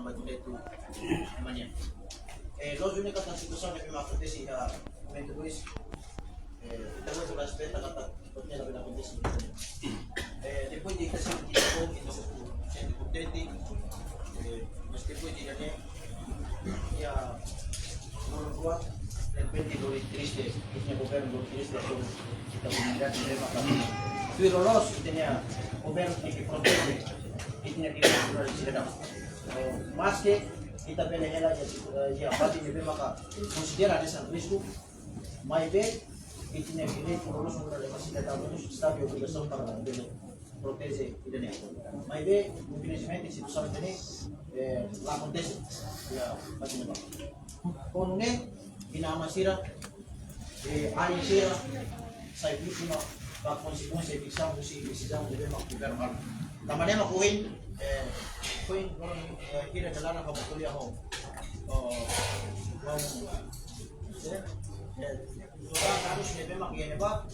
estava direto amanhã. Nós única situação que me acontece na momento 2, depois do respeito a cada coisa que acontece. Depois de que se tirou que não sendo contente, mas depois de né, ia no rua, de repente do triste, que tinha governo do triste da comunidade de Macau. Pero nós tinha governo que protege, que tinha que procurar o cidadão. Mas que kita pilih ela ya pati bebe maka considera esse risco, mas bem que tinha que ir por nós para levar cidadão menos está de obrigação para proteger o dinheiro. Mas bem, infelizmente situação ini lá acontece ya pati bebe. Konune inamasira ali sira sai vítima para consequência de decisão de bebe maka namanya makuin koin kira jalan apa betul ya mau harus memang gini pak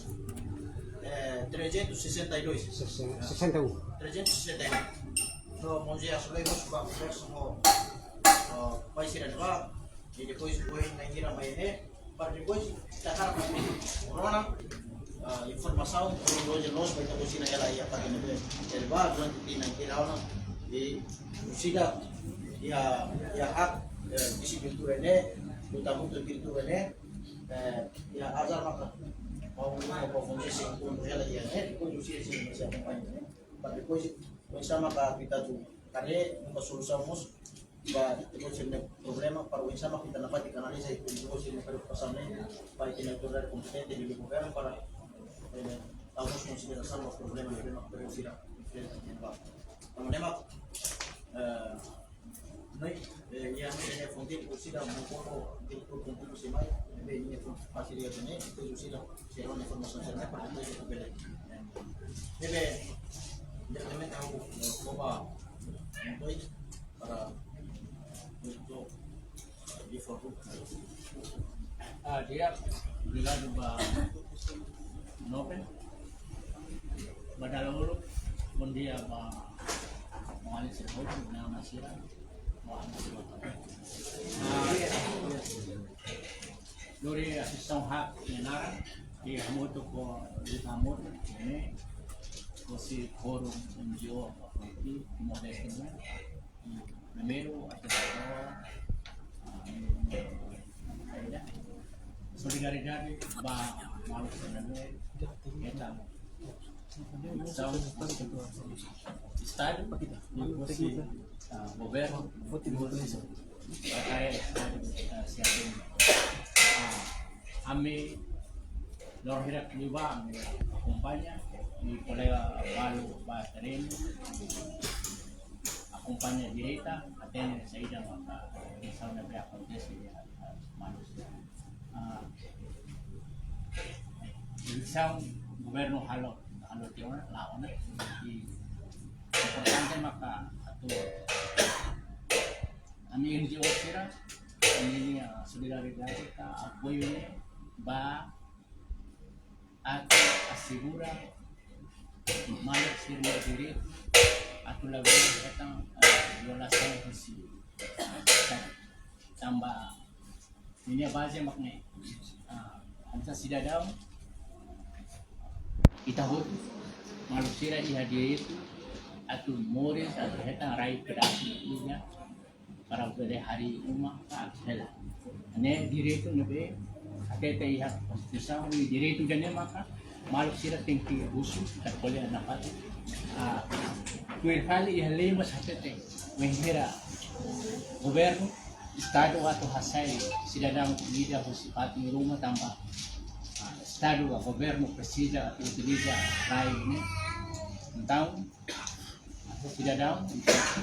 362 so mau dia sebagai bos pak semua baik sih ada pak jadi koin yang kira mainnya pak depois cakar corona informação que hoje nós vai ter que ela ia para ele vai durante dia kira ona di sida ya hak isi kultur ini utama untuk kultur ini ya ajar maka mau fungsi untuk ela ya fungsi sih bisa kampanye tapi bersama kita tuh karena untuk solusinya ba ito sila problema para sama kita dapat ikanalisa ito sila pero pasamnya para tinatulad kompetente di gobyerno para tapos consideração dos problemas que nós podemos ir a enfrentar. Como nema, nós já temos fonte de considera um pouco de conteúdo semai, bem nem fonte fácil de ter, então considera ser uma informação certa para nós recuperar. Deve diretamente ao coba dois para untuk di foto. Dia obrigado ba Nopen, badala ulo, bundia mengalir sebuah nama sira, dari asisten hak menara di motor ko di kamar ini, kosi forum NGO di modern, numero solidariedade ba malu sebenarnya kita estado negócio governo terkait siapin kami lorhirak liba akumpanya di kolega baru baterin akumpanya direta aten saida maka bisa nabi akontesi manusia isang gobyerno halo tiyon laon di importante maka ato kami NGO sira ini solidaridade ka apoyo ni ba at asigura malak sirna diri ato labi katang violação si tambah ini base makna ang cidadão itahod malusira ihadiri itu atau moris atau hetang rai pedaci niya para pada hari umat hela ane diri itu nabe akete iha konstitusi ni diri itu jane maka malusira tingki busu tak boleh dapat tuir kali ihalay mas hatete menghira governo estado atau hasai cidadão comida hosipati rumah tambah Estado, o governo precisa utilizar raio, né? Então, o cidadão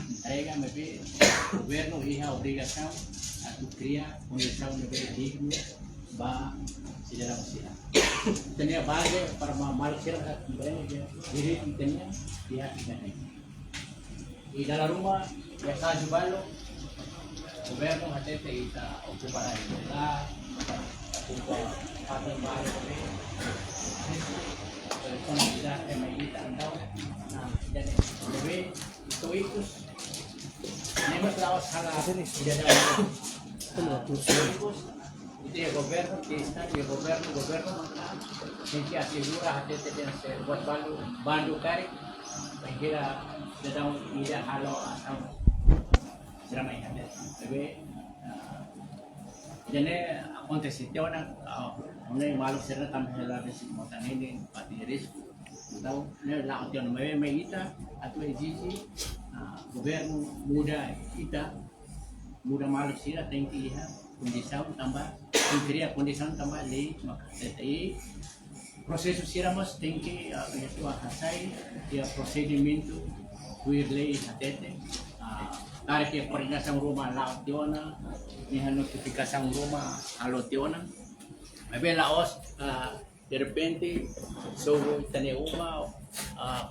entrega, o governo tem a obrigação de criar condição de digno para o cidadão. Tem a base para manusia direito tem pihak ini. Di dalam rumah yang saya jual, governo hati kita ocupar adalah pakai bahan kalau tidak MIT atau nah dan itu Nemos laos hala tidak ada itu ya gobierno que está y gobierno yang que asegura hati buat bandu kari kira sedang tidak halo asal seramai ada tapi jadi aconteceu na onde malu serna também lá desse montanha de patiris então né lá onde não me ita atau exige governo muda ita muda malu sira tem que lihat kondisi tambah cria kondisi tambah lei maka TTI proseso sira mas tem que itu hasai dia procedimento kuir lei hatete tarik yang koordinasi rumah laut tiona niha notifikasi rumah halo tiona tapi laos de repente sobre tane uma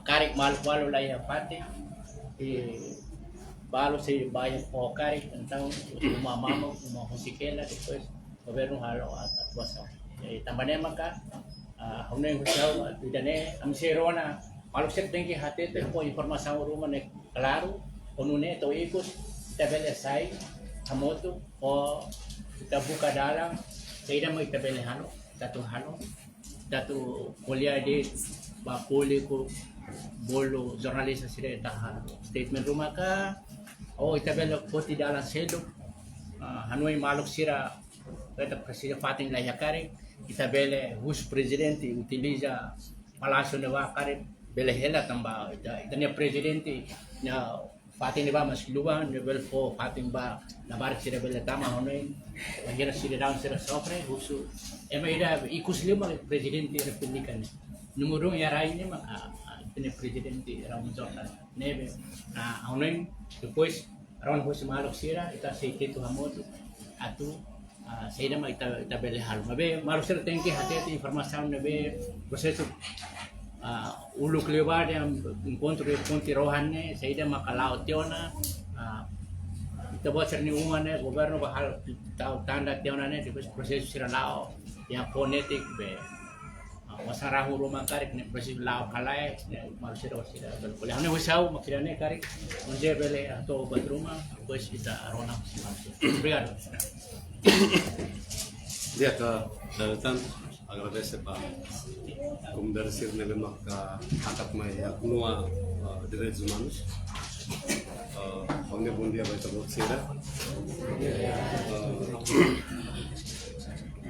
karik mal walo la ya pate balo se vaya po karik tentang uma mama uma hosikela depois governo halo atuação tambahnya maka hunay husau dane amserona kalau set tinggi hati teh po informasi rumah nek claro Onune to ikut kita beli sai hamoto o kita buka dalam saya mau kita beli hano datu kuliah di bapuli ko bolo jurnalis sira tahan statement rumah ka o kita beli poti dalam selo hanoi maluk sira kata presiden fatin layakari kita beli hus presidente utiliza palacio newa kare beli hela tambah itanya presidente na Fatin ba mas luwa level 4 Fatin ba nabar sira bela tama honoy agira sira down sira sofre husu emaida ikus lima presidente republikan numero ya raine maka ini presidente raun jordan nebe honoy depois raun husu malok sira ita seite tu hamoto atu saya ma ita bela hal mabe malok sira tengki hati informasi nebe proseso uluk lebar yang encontro de Ponte Rohane saya makalaot tiona kita buat cerni umane governo bahal tahu tanda tiona ne terus proses siralao yang fonetik be wasarahu rumah karik ne proses lao kalai manusia wasira boleh ane wasau makirane karik onde bele atau buat rumah pues kita arona obrigado dia ke datang agradece para como deve ser nele maka akat mai nua direitos humanos onde bom dia vai estar sira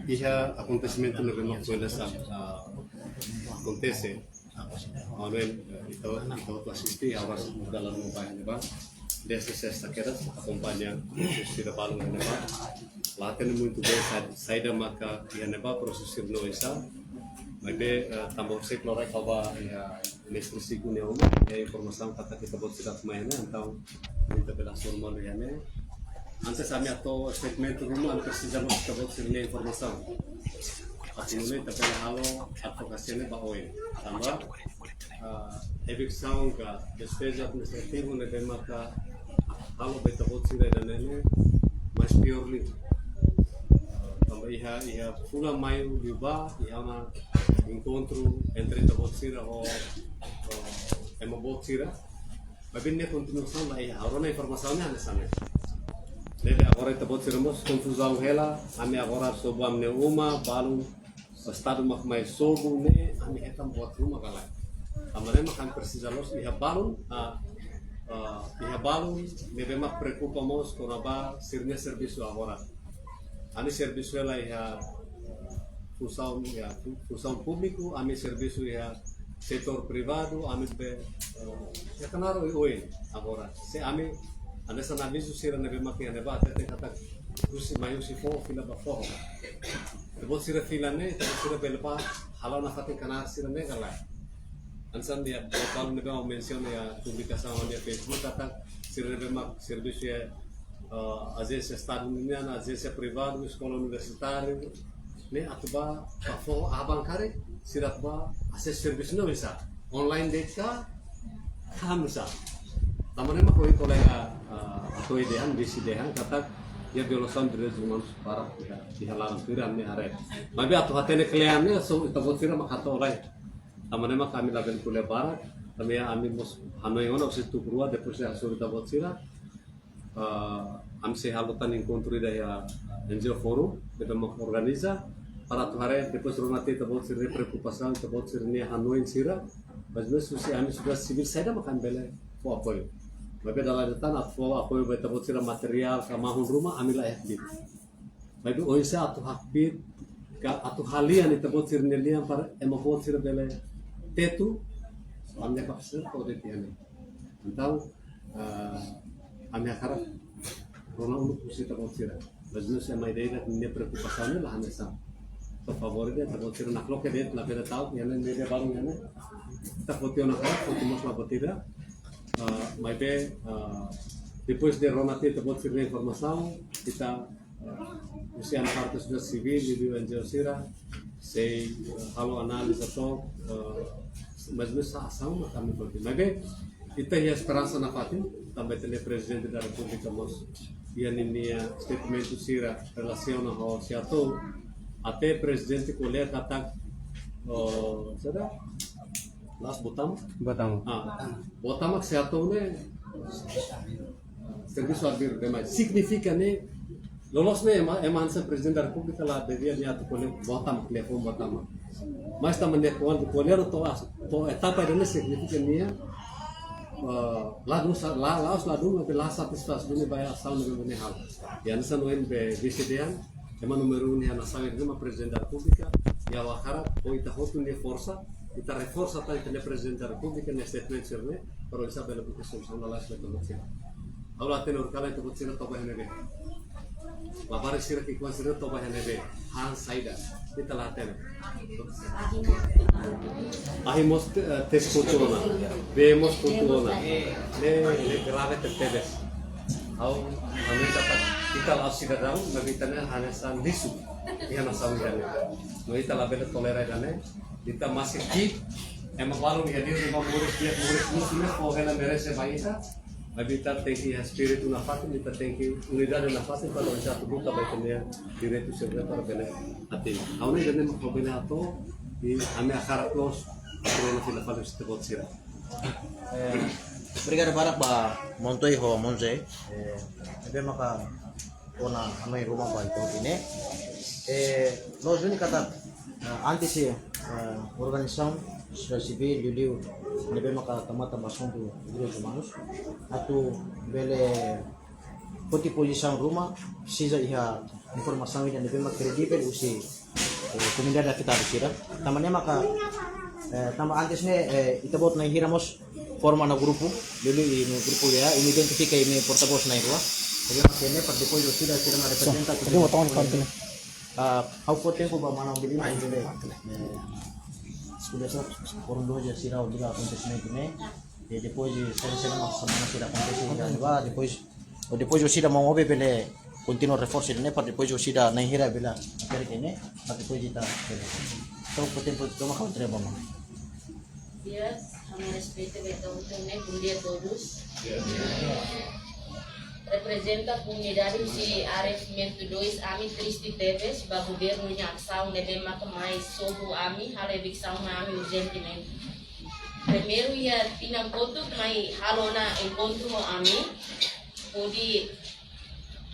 ia acontecimento nele maka coisa acontece onde itu assistir awas dalam mobile ne ba desde sexta-feira acompanha sira balung ne ba latihan muito bem saída maka ia ne ba prosesir no isa Maybe tambah sih kalau kau ya instruksi kunya ya informasi kata kita buat sidak mainnya atau kita belas normal ya ne. Anses kami atau statement rumah antar sejauh kita buat sirnya informasi. Aku ini tapi halo advokasinya bahoy. Tambah eviction ka despesa administrativo ne maka halo kita buat sirnya dan ini mas purely. Tambah iha pula mayu diubah iha na encontro entre a Botsira ou uma Botsira, mas bem continuação lá e agora na informação não é nessa mesmo. Deve agora a Botsira mos confusão ela, a minha agora sobo a minha uma balu estado mais sobo né, a minha etam buat rumah kalah. Amarelo makan precisa los iha balu deve mais preocupa mos com a sirne serviço agora. Ani serviço ela iha função público, a serviço ya setor privado, a ya kenaro hoje agora. Se a anda sana aviso sira nebe makia neba até kata kusi mayu si fo fila ba fo. Depois sira fila ne, sira belpa halau na fatin kanar sira ne kala. Ansan dia kalau nebe mau mention ya publicação on dia Facebook kata sira nebe mak serviço ya agência estadual, agência privada, escola universitária ne atuba kafo abang kare sirat ba akses service no bisa online data hamsa tamane ma koi kolega atau idean bisi dehan kata ya biolosan direitos humanos para di halaman tiram ne are mabe atu hatene klian ne so tabot sira makato lai tamane ma kami laben kule barat kami ya amin mos hanoi ono situ kurua depois ya sur tabot sira Am se halutan encontro da NGO Forum, bebe mak organiza para tu hare depois ronati tabot sir preocupação tabot sir ne Hanoi sira, mas mesmo se ami sudah civil saída makan bele fo apoio. Bebe dalam datan atfo apoio bebe tabot sira material kamahun rumah amila FB. Bebe oisa atu hakbit atu halian tabot sir ne liam para emabot sir bele tetu amnya kapsir kode tiane. Então a minha cara Rona unu pusi tabot sira. Mas não se a ideia da minha preocupação é lá nessa. Por favor, dia tabot sira nak loke dia na peda tau, yana media baru yana. Kita foto na cara, foto mas la batida. Mas bem, depois de Rona ter tabot sira informação, kita usian partes da civil di NGO sira, sei halo analisa to, mas não sa ação kami pergi. Mas bem, kita ya esperança na fatin, também tem presidente da República mos ia ninia statement sira relaciona ho siato até presidente colher kata sada las botam botam siato ne serviço arbir demais significa ne lolos ne emansa presidente da República lá devia ne atu colher botam telefone botam mas também ne colher to etapa dele significa ne laos ladung be la satisfaz dune bay asal no be hal yan sa noen be bisidean ema número 1 han asal de uma presidente da República e a wakara o ita hotu ne força ita reforça ta ita presidente da República ne statement sirne para isa be la solução da lash to motsia aula ten urkala to motsia to bahne be labar sira ki kwan sira to bahne be han saida ita la ten ahimos tes culturona vemos culturona le grave tetes au kami dapat kita la cidadão na vitana hanesa lisu ia na saudade no ita la bela tolera dane kita masih ki ema baru dia di rumah murid muslim ko hela merece baita habita tem que espírito na fato kita tem que unidade na fato para o satu buta baitanya direito segera para bela atin au ne dane mo bela to e a minha cara close para não falar este botsira. Obrigado para ba Montoy ho Monze. Ebe maka ona amai rumah ba ito ini. Nós vini kata antes organização civil yuliu nebe maka tamata basunto direitos humanos atu bele poti posição rumah sisa iha informação yang nebe maka kredibel usi comunidade kita bisira tamannya maka tama antes ne itabot na hiramos forma na grupo dulu ini grupo ya ini identifica ini portavoz na irua jadi makanya per depois do sira na representa Tapi mau tahun kantin. how for tempo ba manang bilin ay dile sudah sa forum doja sira o diga acontecimento ne e depois sera mas semana sira acontecimento ba depois o sira mau obe pele continuo reforço ne per depois o sira na hira bela perché ne per depois kita então por tempo toma contra ba mano Dias, a mi respeto de todos, bom dia a todos. Representa a comunidade de Arefimento 2, AMI Triste Teves, para o governo de ação de mais sobre AMI, a evição AMI urgentemente. Primeiro, ia pinampoto, mas halo na encontro AMI, onde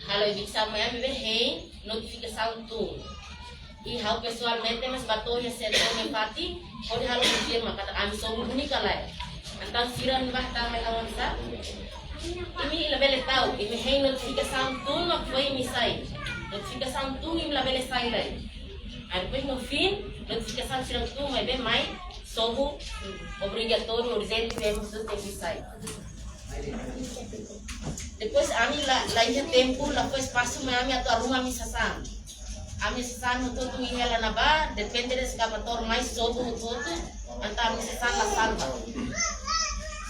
halo evição AMI vem notificação tu. E hal pessoalmente mas bato ya seto me pati pode halo confirma kata kami somos única lá então siran bahta me lawan sa ini labele tau ini hay notificação tu no foi me sai notificação tu im labele sai lá aí depois no fim notificação siran tu mas bem mais sobo obrigatório urgente temos que ter que sair depois a mim lá ia tempo lá foi espaço mas a mim a rumah me sasam Ami sasano todo ihela na ba, depende da escavator mais sobo todo, então ami sasana salva.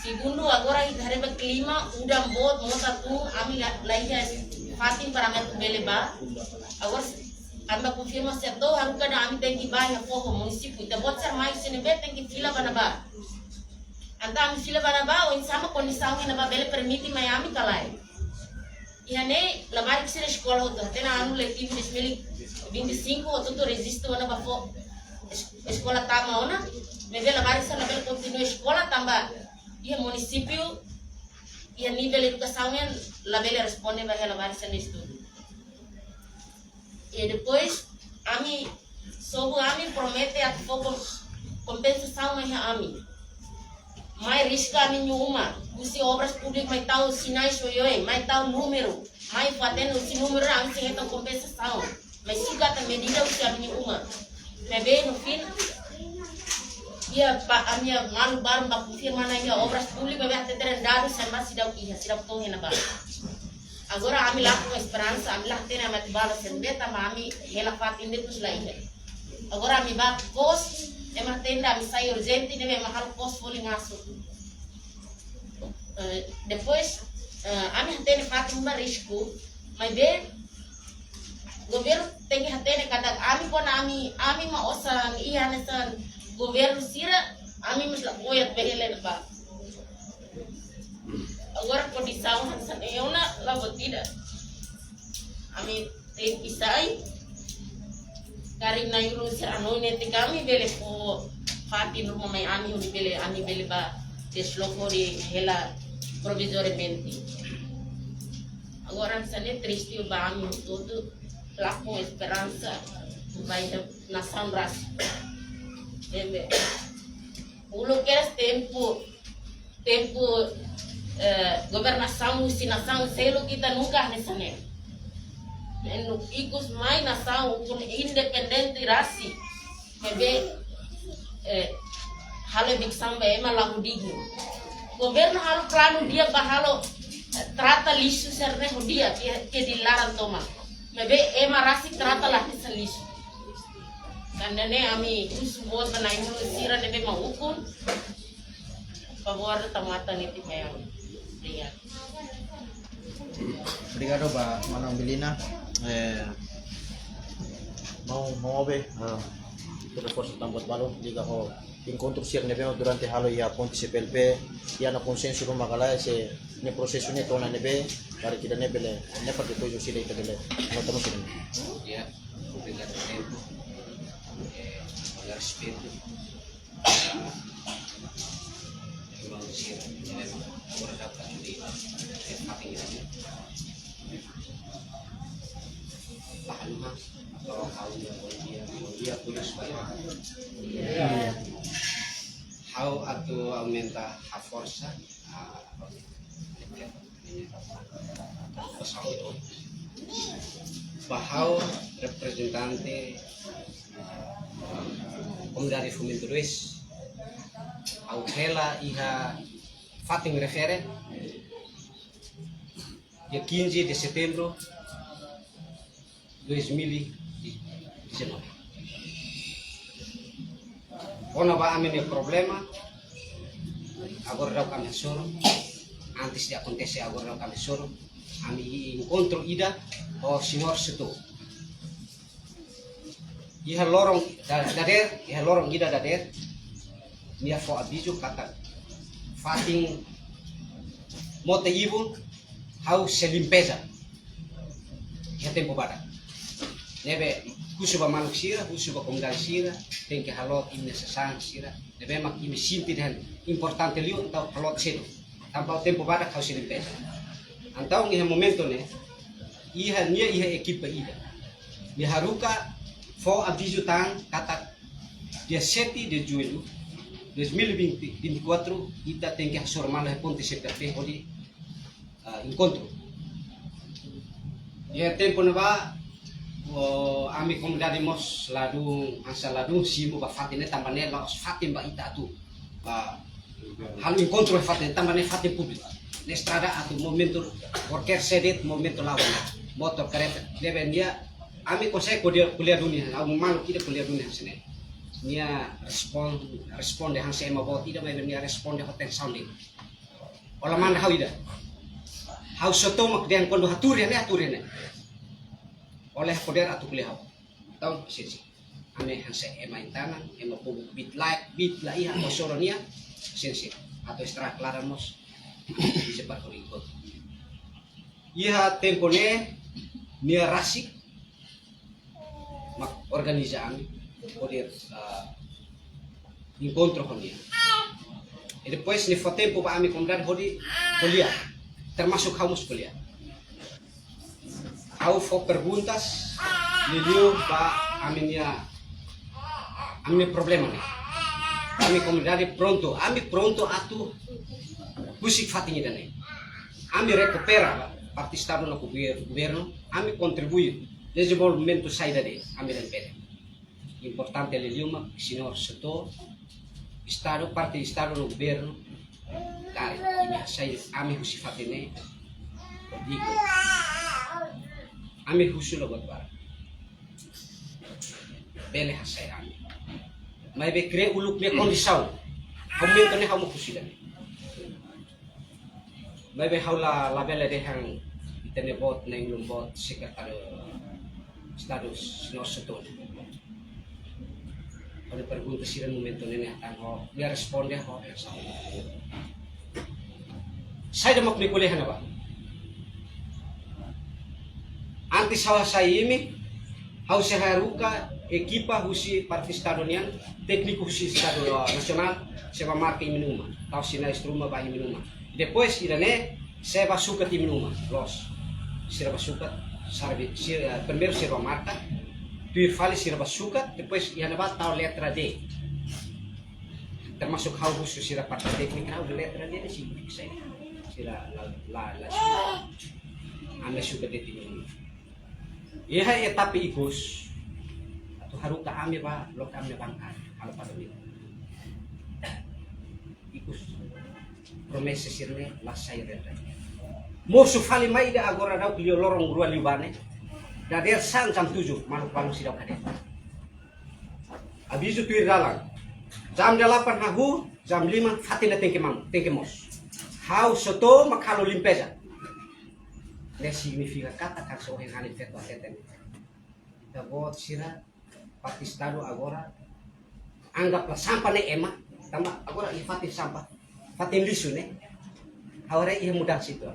Segundo, agora itareba clima, udang bot, mota tu, ami laiha fatin para metu bele ba. Agora, ami confirma certo, haruka na ami tem que ba ya fogo município, da bot ser mais senebe tem que fila ba na ba. Então ami fila ba na ba, o insama condição na ba bele permite mai ami kalai. Ihane lamar que ser escola hoto, tena anu letivo 2025 hoto tu resisto na ba fo escola tama ona, me vela lamar essa label continua escola tamba. Ia município ia nível educação lá ele responde vai ela vai ser estudo. E depois ami sobo ami promete a foco compensação mais ami. Mais risca a nenhuma. Usi obras públicas mais tal sinais soioi, mais tal número, mais fazendo esse número a sem então compensação. Mas se gata medida usi a nenhuma. Mas bem no fim ia a minha malu baru ba confirma na minha obras públicas vai até ter dado sem mais sidau ia sidau tong hena ba. Agora ami lá com esperança, ami lá tem a mete bala sem beta, mas ami ela faz indepus lá ia. Agora ami ba pos ema tenda ami sai urgente deve mahal pos folhe ngaso. Depois ami tem faz risco, mas bem governo tem que ter cada ami pun ami ma osa iya nessa governo sira ami mesti koyat behele ba. Agora condição sana eu na labo tidak. Ami tem kisai karena yulu sira no neti kami bele po fati rumah mai ami bele ba desloco di hela provisoriamente. Agora sana triste ba ami tudo lá com esperança vai na nação ras. Ulo quer tempo governação nação selo kita nunca nessa né. No ikut mai nação com independente rasi. Bebe halo biksam be malah digno. Governo halo plano dia bahalo trata lixo serne dia que dilarang toma. Bebe rasi trata lah nessa lixo. Karena ne ami usbot na imulo sira debe maukun favor tamatan itu mayang dia. Obrigado ba Manang Belina. Mau be reforço tambot balon diga ho encontro sir nebe durante halo ya ponte CPLP ya na consenso ro magala se ne processo ne tona nebe para kita nebele ne parte tojo sile itebele no tamo sile. Ya, obrigado tempo. Respeito manusia memang berdasarkan di hati ini paham kalau kau dia tulis how atau aumenta a força bahwa representante Comunidade Fomento 2 Aukela iha Fatim refere dia 15 de setembro 2019 ona ba amin problema agora rau kami soro antes de acontecer agora rau kami soro ami encontro ida o senhor setu iha lorong ida dader nia fo abijo kata fating mote ibu hau se limpeza ya tempo bada nebe kusuba maluk sira kusuba komunidade sira tem que halot imne sesang sira nebe mak imi sinti dan importante liu tau halot sedo tanpa tempo bada kau se limpeza antau ngiha momento ne iha ekipa ida nia haruka fo aviso tang kata dia 7 de julho 2024 kita tem que formar a ponte CPLP hoje encontro dia tempo nova ami comunidade mos ladu asa ladu simu ba fatine tambane la fatim ba ita tu hal encontro fatine tambane fatim público na estrada atu momento qualquer sede momento lawan motor kereta deve dia ami konsep kuliah dunia, aku malu kita kuliah dunia sini. Nia responde hang sema bawa tidak mai nia responde hotel sounding. Ola mana hau ida. Hau soto mak dian kondo haturi ne. Oleh poder atu kuliah hau. Tahu sisi. Ame hang se ema intana, ema pubuk bit la iha kosoro nia sisi. Atau extra claramos bisa parkoringkot. Iha tempo ne nia rasik organizar poder encontro com ele. E depois, nesse tempo, para a minha comunidade, kuliah. termasuk kamu kuliah. Kau fo perguntas, liliu ba aminia problema nih. Kami comunidade pronto atu busik fatingi dane. Kami recupera partistado no governo, kami contribuir desenvolvimento saída de kami dan pede. Importante liliu ma senhor setor estado parte estado no governo dari ini saya kami busik fatine. Digo. Kami husul buat barang. Bele hasay kami. May be kre uluk me kondisau. Komento ne kamu kusidan. May be haula la bele de hang itene bot na yung bot sekretary status no setor. Kalau pergunta sila momento ne atan ho, dia responde ho sa. Saya dah makni kuliah na ba? Antes hawa sa imi, hawa sa haruka, ekipa husi partistadonian, técnico husi estado nacional, se va marca iminuma, tau sina instruma ba iminuma. Depois irane, se va sukat iminuma, los, sira va sukat, primeiro se va marca, tuir fali sira va sukat, depois iana va tau letra D. Termasuk hawa husi sira parte técnica, hawa letra D na significa sira la anda sukat de iminuma. Iha etapa ikus atau haruka kami ba lo kami bangkai kalau pada ini ikus promesa sirne lasai reda musuh fali mai da agora dau klio lorong rua libane da der san jam 7 malu palu sidau kade abisu tuir dalang jam 8 hahu jam 5 fatina tengke mos hau soto makalo limpeza. Ne significa kata kan so yang hanin feto ateten. Kita buat sira partistado agora anggaplah sampah ne ema, tambah agora ifatin sampah. Fatin lisu ne. Ahora ia mudah situ.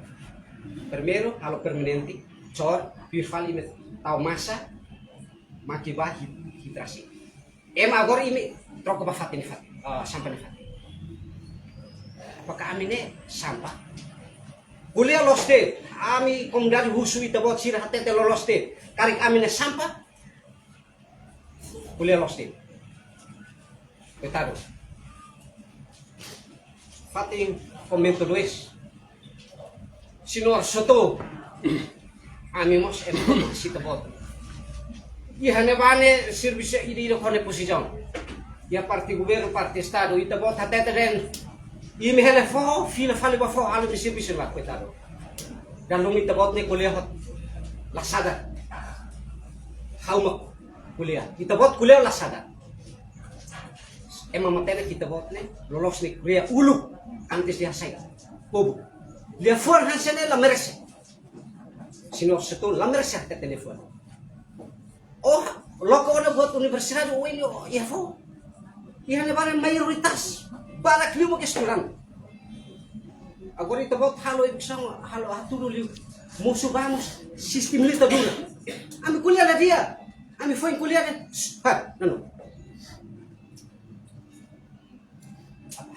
Primeiro kalau permanente, cor, pirfali tau masa makiba hidrasi. Ema agora ini troko ba fatin sampah ne fatin. Apakah kami ne sampah? Kuliah loste, kami komdari husu ita buat sirah tete loloste, karik amine sampah, kuliah loste. Betado. Fatin komento dois. Sinor soto, kami mos sita buat. Ihane bane serviço ide kone posisyon. Ya parti governo, parti estado ita buat tete den. Imi hele fo, fila fali ba fo, alu bisir lah kuitado. Dan lumi tabot ni kuliah lasada. Hauma kuliah. Kita bot kuliah lasada. Emang materi kita bot ni lolos ni kuliah ulu antes dia saya. Bobo. Dia for hansene la merese. Sino setu la merese te telefon. Oh, loko ona buat universidad ini ya fo. Ia ne barang mayoritas. Balak liu ke estudan. Agora ita bot halo ibsang halo atulu liu. Musuh vamos sistem lita dulu. Ami kuliah lah dia. Ami foi kuliah kan. Ha, nano.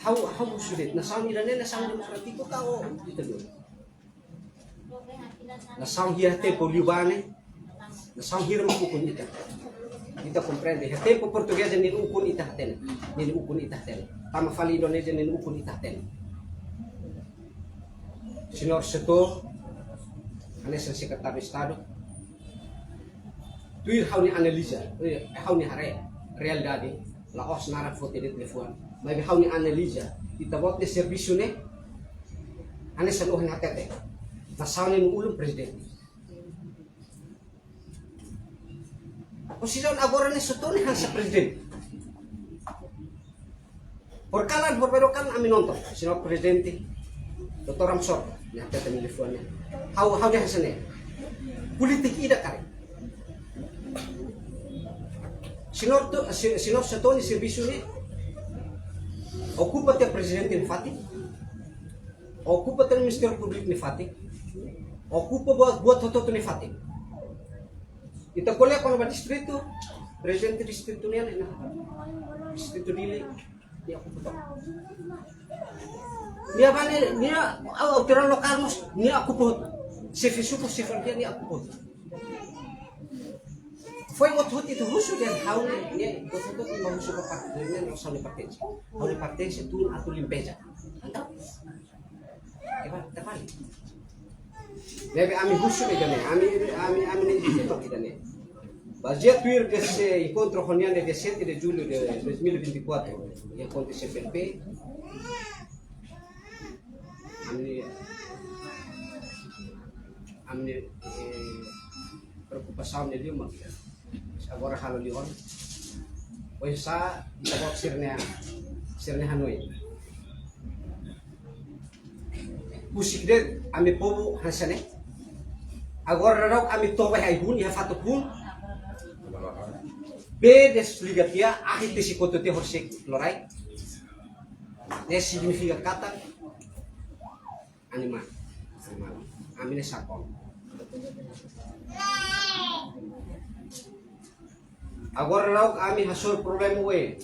How sulit. Nasang ira ne nasang demokratiko kao ita dulu. Nasang hia tempo liubane. Nasang hira mukun ita. Kita comprende. Ha tempo português ni ukun ita ten. Ni ukun ita ten. Tama fali Indonesia ni ukun ita ten. Senhor setor anessa secretário de estado tuir hauni analisa hauni hare realidade la os nara foto de telefone mas hauni analisa kita bot de serviço ne anessa lohan hatete nasauni no ulum presidente posisyon agora ne setor ni hansa presidente por kalan por berokan amin nonton senhor presidente Dr. Ramsor ni hatete telefone how dia hasane politik ida kare sinor setoni serviço ni ocupa te presidente ni Fatih ocupa te ministério público ni Fatih ocupa buat toto ni Fatih kita kuliah kalau ba distrito presidente distrito ni distrito dili Dia aku putok. Dia bani dia autoran lokal mos ni aku put. Serviço por cifra dia ni aku put. Foi outro itu russo dan haul ni outro itu mau suka part dia ni usah pertence. Haul pertence tu atau limpeza. Entah. Terbalik. Deve ami russo idane, ami ni itu idane. Bagia tuir desse encontro reunião de 7 de julho de 2024 yang aconteceu CPLP. Amne preocupação de Lima agora halo Lyon pois sa itabot sirne Hanoi pusik det ame povo hansane agora rau ame toba hai hun ya fatu pun be desligatia ahite si kotote horsek lorai ne significa kata animal amine sakon agora rau kami hasol problem we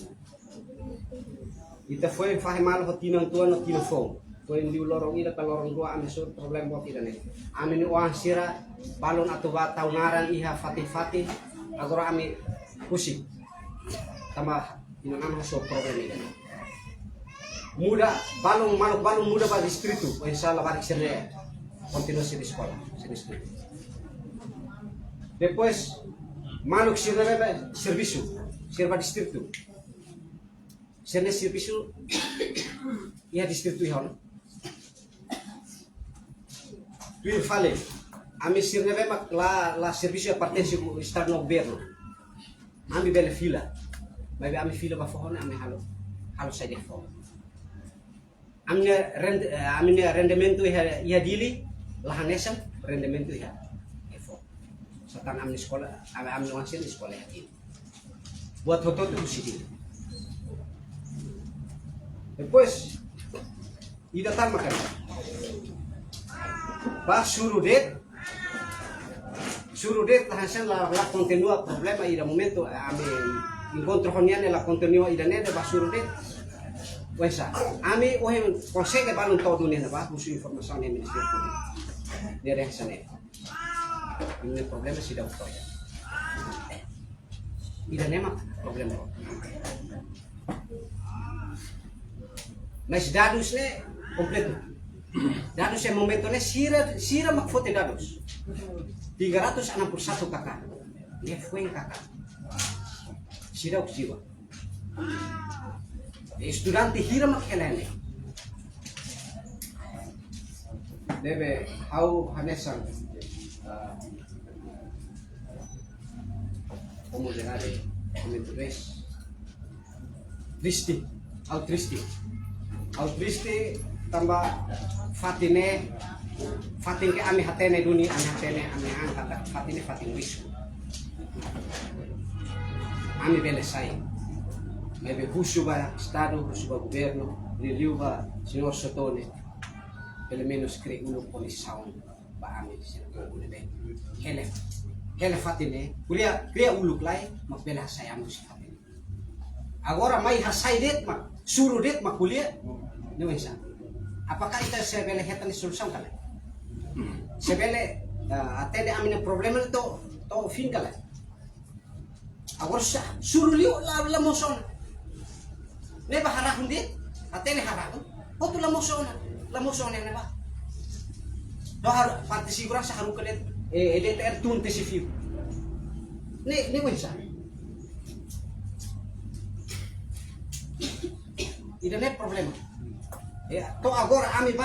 ita foi mal hotinang tua no tino fong foi ndi lorong ida kalorong dua ami sol problem bot ida ne ami ni uang sira balon atau taunaran iha fatih agora ami pusing tambah ino nama hasol problem ida ne muda balong muda ba distrito insyaallah barik sirne continuasi di sekolah depois maluk sirne serba distrito sirne serviço ia distrito ihon tuir fale ami sirne mak la serviço pertence ao estado no governo ami bela fila baby ami fila ba fone ami halo sai de fone amne rendimento ia dili lahanesan rendimento ia efo satan amne sekolah amne wansin sekolah ini buat foto tu sini depois ida tan makan pas suruh det lahanesan la continua problema ida momento ame encontro honiane la continua ida ne ba suruh det Wesa, ami ohe consegue balon todo nena ba, busu informação ne ministério público. Dia deh sana. Ini problema sih dah utaya. Ida nema problema. Mas dados ne completo. Dados é momento ne sira mak foto dados. 361 kakak. Dia foi kakak. Sira uksiwa. Estudante hira makelene deve hau hanesan como generare come tres triste tambah fatin ke ami hatene dunia ami angkat fatin wisu ami belesai Maybe husu ba estado, husu ba governo, niliu ba senhor Sotone, pelo menos cre uno polisaun ba ami senhor Sotone. Hele fatine, kulia uluk lai, mak bela saya mus fatine. Agora mai hasai det mak suruh det mak kulia, ni wesa. Apakah kita sebele hetan solusi kala? Sebele atende amine problema to fin kala. Agora suruh liu la moson. Neba harahun dit, atene harahun. Otu la mosona neba. Dohar partisi kurang saharu kedet EDTR tun tesifiu. Ne wensa. Ida ne problema. Ya, to agora ami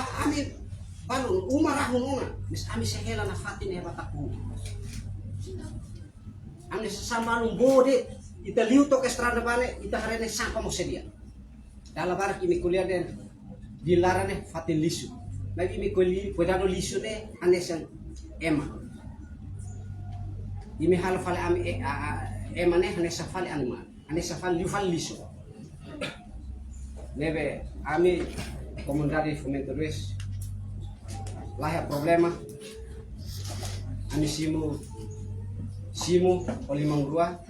balun umarahun una. Mis ami sehela na fatin heba taku. Ami sesama bode ita liu to ke strada bane ita harene sampa mo sedia. Dalam barak imi kuliah den dilarane fatin lisu. Lagi imi kuliah podano lisu de anesan ema. Imi hal fale ami ema ne anesa fale anima. Anesa fale liu fale lisu. Nebe ami comunidade Fomento 2 lah ya problema. Ami simu olimang rua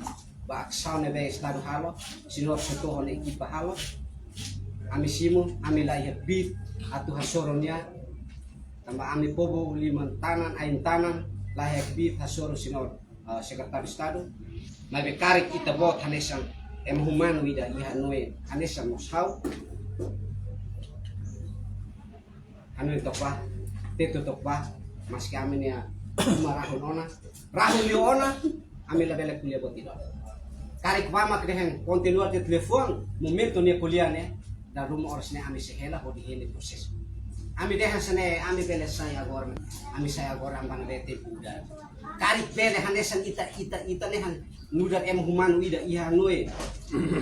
ba aksau nebe estado halo sinor soto hone equipa halo ami simo ami lahir bit atu hasoronya tambah ami pobo liman tanan ain tanan lahir bit hasoro sinor sekretaris estado nabe karik kita bot hanesan humano ida iha noe hanesan moshau anu tokwa tetu tokwa mas kami nia marahon ona rahon yo ona ami labele kuliah bot ida karik pama krehen kontinua de telefon momento ne kuliah ne da rumah oras ne ami sehela ho di hele proses ami dehan sene ami bele saya agora ami saya agora ambana bete puda karik bele hanesan ita nehan nudar humano ida iha noe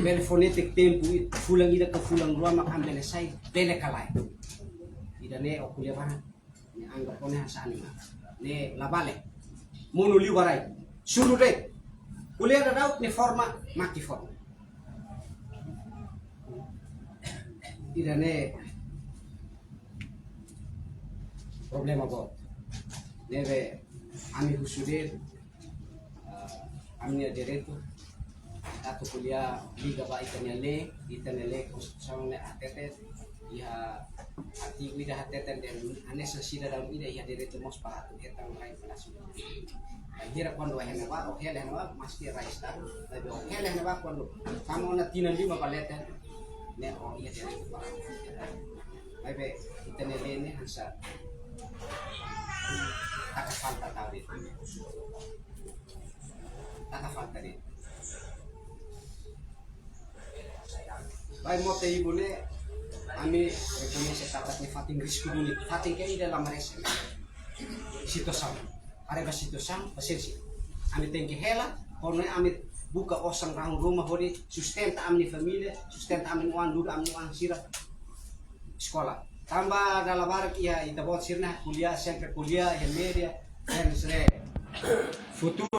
bele fonetik tempo fulang ida ke fulang ruama kan bele sai bele kalai ida ne o kuliah bana ne anggap kone hasani ne labale mono liwarai sulu de kuliah da daut ne forma maki forma ida ne problema bot deve ami husude ami direto atau kuliah liga ba itanele konstitusi ne atete iha ati ida hatete den anes sida dalam ida iha direto mos pa etang lain palasu akhirnya quando hena ba o hela hena masti raista tapi o hela hena ba quando kamu na tinan lima paleta ne o iha direto pa bebe itanele ne hansa taka falta tawit taka falta din baik mo te ibule ami rekomendasi tapat ni fating risiko dulu fating kayak dalam mereka situasi ada situasi pasensi ami tengki hela kono ami buka osang rahung rumah hodi sustenta ami familia sustenta ami uang dulu ami uang sirah sekolah tambah dalam barak ya ita buat sirna kuliah sampai kuliah yang media dan sere futuro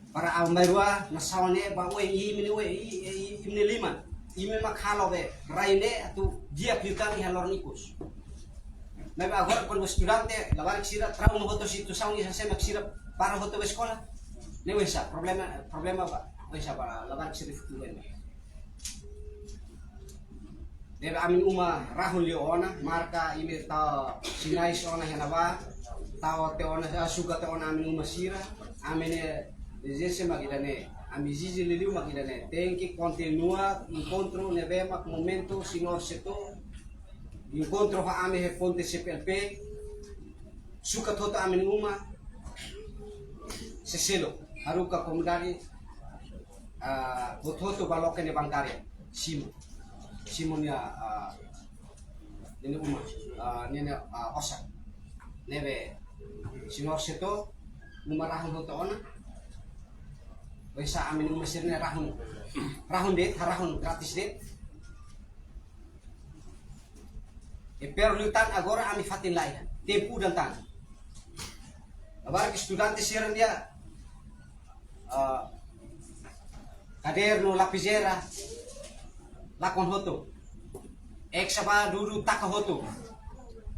para almarwa nasawane ba we imini lima ime makhalo be raine atu dia piutan halor nikus nabe agora quando estudante la barak sira trauma hoto situação isa semak sira para hoto sekolah ne wesa problema ba wesa para la barak sira futuro deve amin uma rahul ona marka ime ta sinais ona henaba ta te ona suka te ona amin uma sira amene jese magidane ami zizi liliu magidane tenki continua incontro ne bema momento sinor seto incontro ha ame he ponte CPLP suka tota amin uma seselo haruka komdari bototo baloke ne bangkare Simon ya ini uma nene osak nebe sinor seto numarahan hoto ona bisa amin mesirnya rahun det harahun gratis det perlutan agora ami fatin lain tempo dan tan abar estudante siran dia kaderno lapizera lakon hoto eksaba dulu tak hoto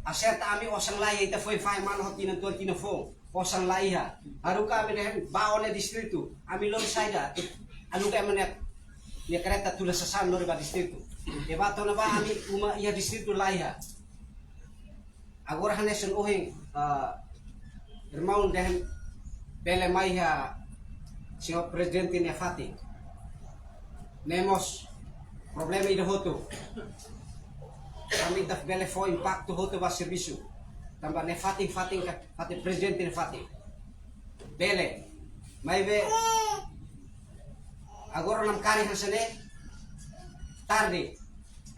aserta ami osang lai ita foi fai man hotina tina fo osang lai ha aruka ami dehen baone distritu ami lor saida aluka manek ya kereta tulas sasan lor ba distritu e bato na ba ami uma ya distritu lai ha agora haneson ohing irmão dehen bele mai ha senhor presidente ne fati nemos problema ida hoto kami tak bele fo impacto hoto ba serviço tambah ne fating ka fating presidente ne fating bele mai be agora nam kari hansane tarde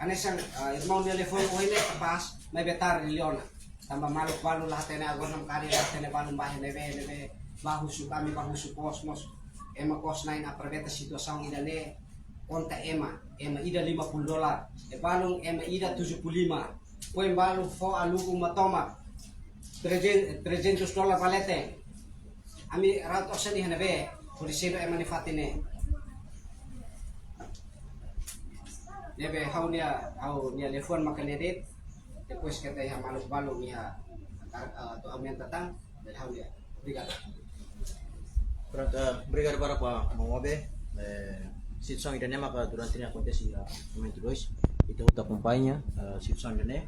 anesan irmão ne telefone ohine pas mai be tarde leona tambah maluk balu lahat ne agora nam kari lahat ne balu bahe ne be bahusu kami bahusu kosmos ema kos nain aproveta situação ida ne konta ema ida $50 e balong ema ida 75 poin balong fo aluku matoma $300 palete ami rato seni hanabe puri sebe ema ni fatine debe hau nia telefon makanedet depois kata ya maluk balong nia to amen tatang dan hau dia obrigado obrigado para Mamobe situação ida nema durante a acontece momento 2 Ito uta kumpanya sipsan dene.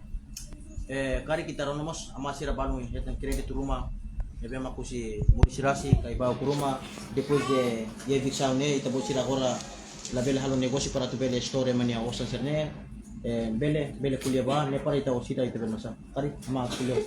Kari kita ronomos ama sira banu hetang kredit rumah. Ebe maku si morisirasi kay bawa ku rumah depois de eviction ne ita bo sira gora la bele halo negosio para tu bele store mania osan serne bele kuliah ba ne para ita osida ita benosa. Kari ama kuliah.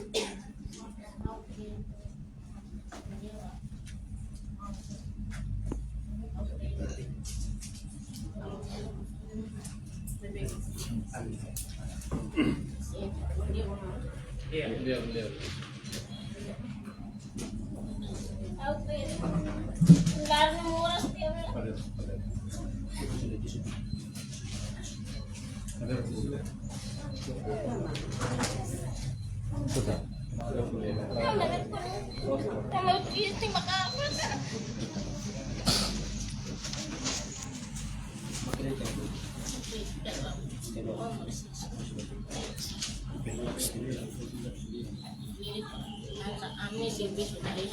Kami sibis dari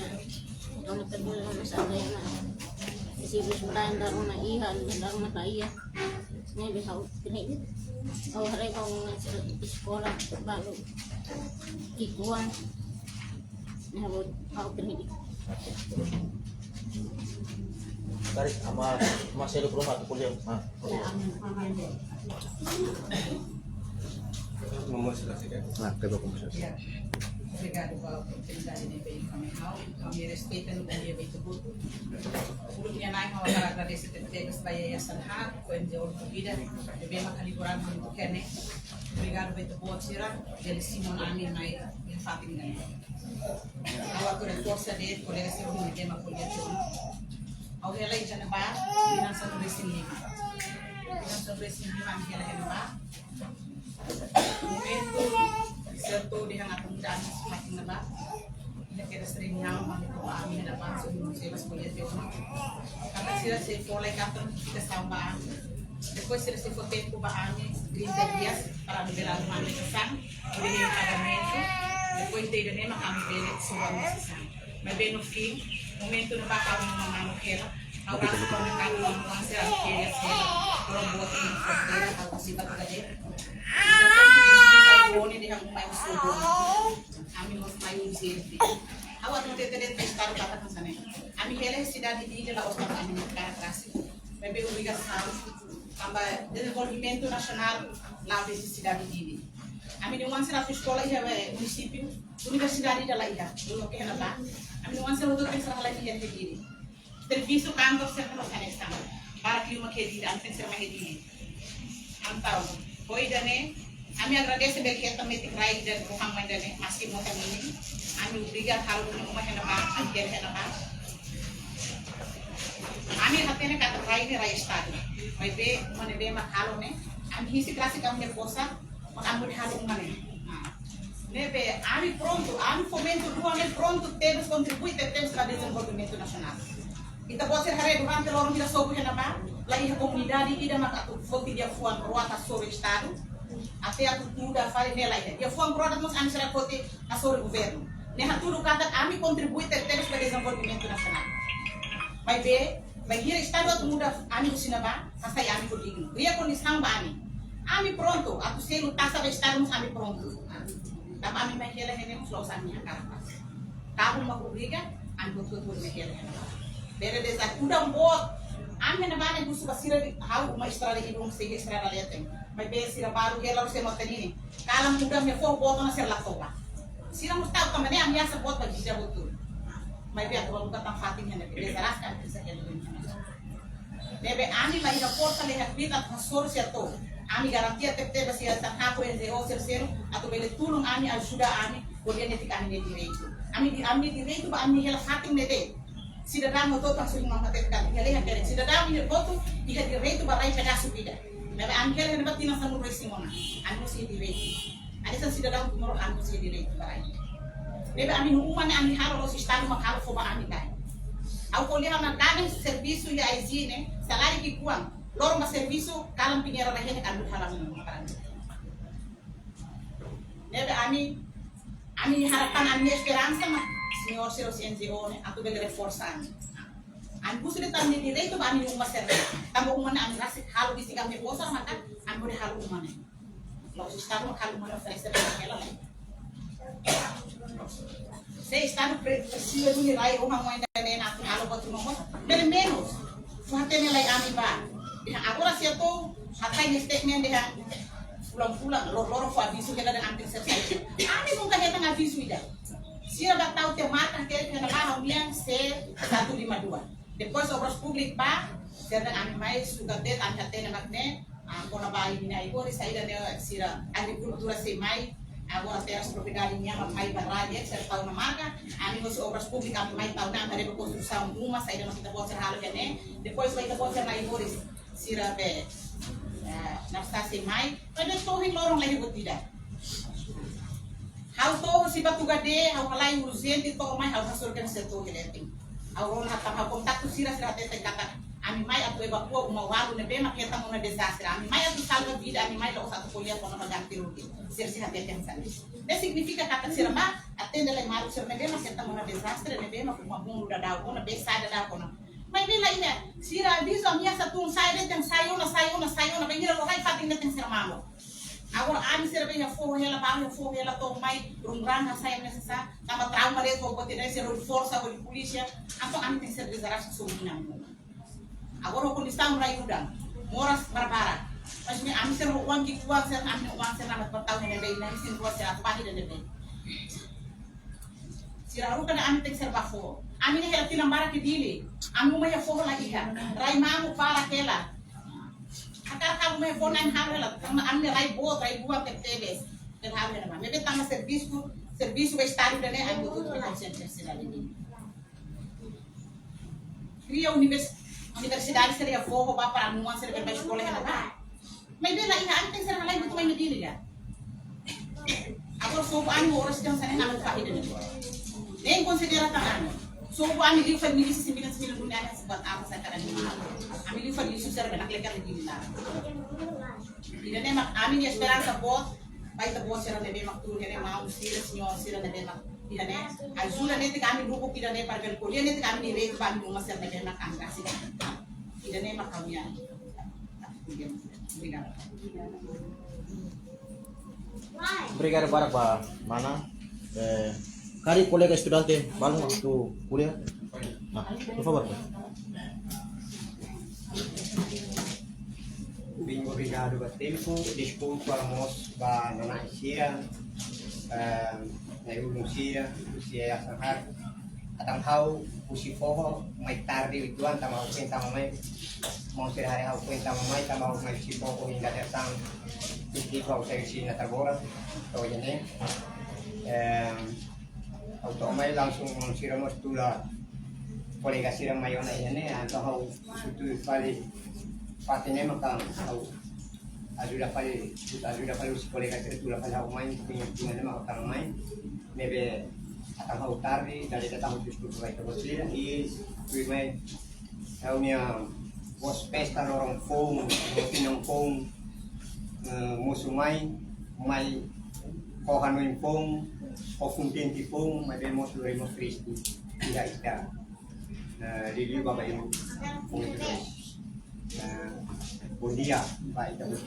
kamu terbuat sama saya na sibis berani daru na ihan daru na kaya ini bisa kredit oh hari kau di sekolah baru kikuan nah buat kau kredit Kari ama selo rumah tu kuliah. Nah, coba conversar. Obrigado pela oportunidade de vir caminhar. Kami respeito no dia de tudo. Sebelumnya naik mau agradecer terus bayar sanhat, kuenje orang vida, de bem makaliburan mo kene. Obrigado beto buat sira, jadi Simon Amin naik yang fatin ngani. Awak ko reforça de colega seu no tema político. Ao relay jana ba, bilang sa resin lima. Bilang sa resin lima ang kailangan ba? Momento serto di hangat pemudaan semakin neba kita kira sering nyam mami ko amin na pa so yung sebas kuliah de uma kata sila se folay katon kita sambaan depois sila se fotem ko ba amin 30 dias para liberar o mami kasang uri yung pagamento depois de dene makami belet suwa masasang may beno fee momento na ba kami ng mga mukera awras ko na kami ng mga sila kaya sila orang buat yung frontera kalau sibat kaje Boni di hang may subo. Ami mo may safety. Awat mo tete estar kata sana. Ami hele cidade de la osta ami para trás. Bebe obrigação amba desenvolvimento nacional lá desse cidade de. Ami de uma será escola e município, universidade da Laia, do que ela lá. Ami de uma será do que será lá de de. Serviço canto sempre no canesta. Para que uma que de antes ser mais de. Antau. Foi dane Ami agradece bel que também te crai dan ko hamay dane maski mo kami ami obrigar halo no mo hena ba ang hena ba ami hatene ka crai ni rai estado vai be mane be ma halo ne ami hisi klase kam ne posa mak amud halo mane nebe ami pronto ami fomento duamente pronto temos contribuir temos para desenvolvimento nacional kita pode ser hare durante lorong kita sobu hena ba la iha comunidade ida mak atu foti dia fuan ruata sobre estado até a cultura faz nela aí. Eu fui um produto que nós antes a sobre o governo. Nessa tudo cada ami contribui terceiros para o desenvolvimento nacional. Vai ver, vai ir estado a muda ami o sinaba, essa é ami digno. Cria condição para ami pronto, a tu ser lutar sabe estado nos ami pronto. Da ami vai querer rever os ami a cara. Tá uma obriga, ami botou tudo me querer. Deve desacuda bot. Ami na bane busu basira hau uma estrada e um sege estrada letem. May be sila baru gela se motanini. Kalam muda me fo boto na sila soba. Sila mustau kamane am yasa bot ba jija botul. May be atwa luka tang fating hene be saras kan bisa hene. Bebe ami mai na porta le hakbita hasor sia to. Ami garantia tete ba sia ta hako NGO terceiro atau bele tulung ami ajuda ami organisasi ami de direito. Ami direito ba ami hela fating nede. Cidadão todo a sua matéria, ele é cidadão e voto e é direito para ir pedaço vida. Mas angel é não tinha sanu resimona, anu sih direito. Ada são cidadão que moro anu sih direito para ir. Bebe ami numa na ami halo os estado makalo foba ami dai. Au kuliah na kadang serviço e a exine, salário que kuang, lor ma serviço kalam pinheiro na hene anu halam no para. Bebe ami harapan ami esperança mas senhor seus NGO ne aku bele reforçar an busu de tamni direito ba ani uma serve tamo uma na am rasik halu bisi kam ne bosa mata an bude halu uma ne Los Estado makalo mo na oferecer aquela lei. Se Estado precisa do nirai uma mãe da nena halo botu mo. Pelo menos fate nilai ami ba. Agora se eu tô hatai ni statement dia pulang-pulang loro fo aviso que da antes ser. Ami nunca heta ng aviso ida. Sira ba tao te marca que na lá umian se 152. Depois obras públicas ba ser ng ami mais sugatet ang hate na magne. Kona ba ini ibu saída de sira agricultura se mai agora terras propriedade minha mai barrage ser tau na marca amigos obras públicas mai tau na para construção uma saída nós kita buat ser halo kene depois vai kita buat ser na ibu sira be na stasi mai pada tohin lorong lagi buat tidak hal to si batugade hal kalai urgente to mai hal hasurkan seto kelenting awron hatam ha kontak sira tete kata ami mai atu evacua uma walu nebe maketa mona desastre ami mai atu salva vida ami mai lo satu kuliah kono maganti rugi ser si hati yang sali ne significa kata sirama atende le maru ser nebe maketa mona desastre nebe makuma bungu da daw kono be sada da kono mai bela ina sira biso amia satu sai de teng sayo na bengira lo hai fating de teng sirmamo agora ami ser be fo hela ba fo hela to mai rumran ha sai necessa tama trauma de to bote de ser força o polícia ato ami teng ser desastre so minamo agora quando está mulai udang moras barbara mas me ami ser uang ki uang ser ami uang ser namat bertau ne be na sin buat ser apa de be siraru kana ami tek ser bafo ami ne hela tinam bara ke dili ami mo ya fo lagi ha rai mamu para kela akar ka mo fo nan ha hela ami rai buat ke tebes dan ha hela me be tama serviço be estado de ne ami tudo be consciente ser ali cria universidade seria forro para nuan seria para escola ela mas bela ia antes ser halai muito mais medida já agora sou ano horas que você não faz ainda nem considera tanto sou ano de família se milhas dunia sebab apa saya kata ni ami família ser nak lekat di lah tidak ni mak ami ni esperança bot baik tu bot ser nebe mak tu nebe mau sira senyor sira nebe mak tidak ni ajuda ni kami grupo tidak ni para kuliah ni kami ni rate ban rumah ser nebe mak angkasi tidak ni mak kami ya Obrigado para mana cari colega estudante balong waktu kuliah nah por favor Bem, obrigado pelo tempo. Desculpa, almoço, para não nascer. Eu não sei, se é a atang hau usi foho mai tarde ituan tama upen tama mai mau sehari hau upen tama mai tama mai usi foho hingga datang di kau saya usi natagora to ini auto mai langsung siramos tula kolega siram mayona ini atau hau sutu pali patene maka hau ajuda pali usi kolega tula pali hau mai punya maka tama mai nebe atang hau tarde dari datang justru baik kebetulan is mai haunya bos pesta lorong fong pinang fong musumai mai kohanoin fong ofung tenti fong mai demos loremos Kristi tidak ista di bapak ibu fong itu bondia baik itu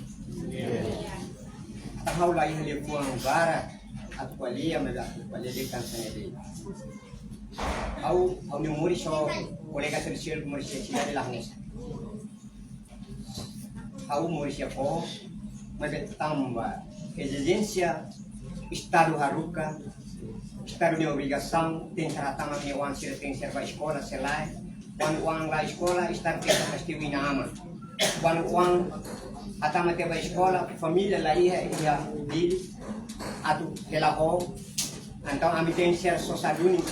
atang hau lain dia puang barat at kuliah melalikan sendiri. Au memori so kolega tersier memori sila lahnes. Au memori po magtamba exigência estado haruka estado de obrigação tem tratama de uang sila tem serva escola selai uang la escola estar tem pasti winama uang atama te ba escola família la ia dili atu helaho antau ami tensiar sosaduni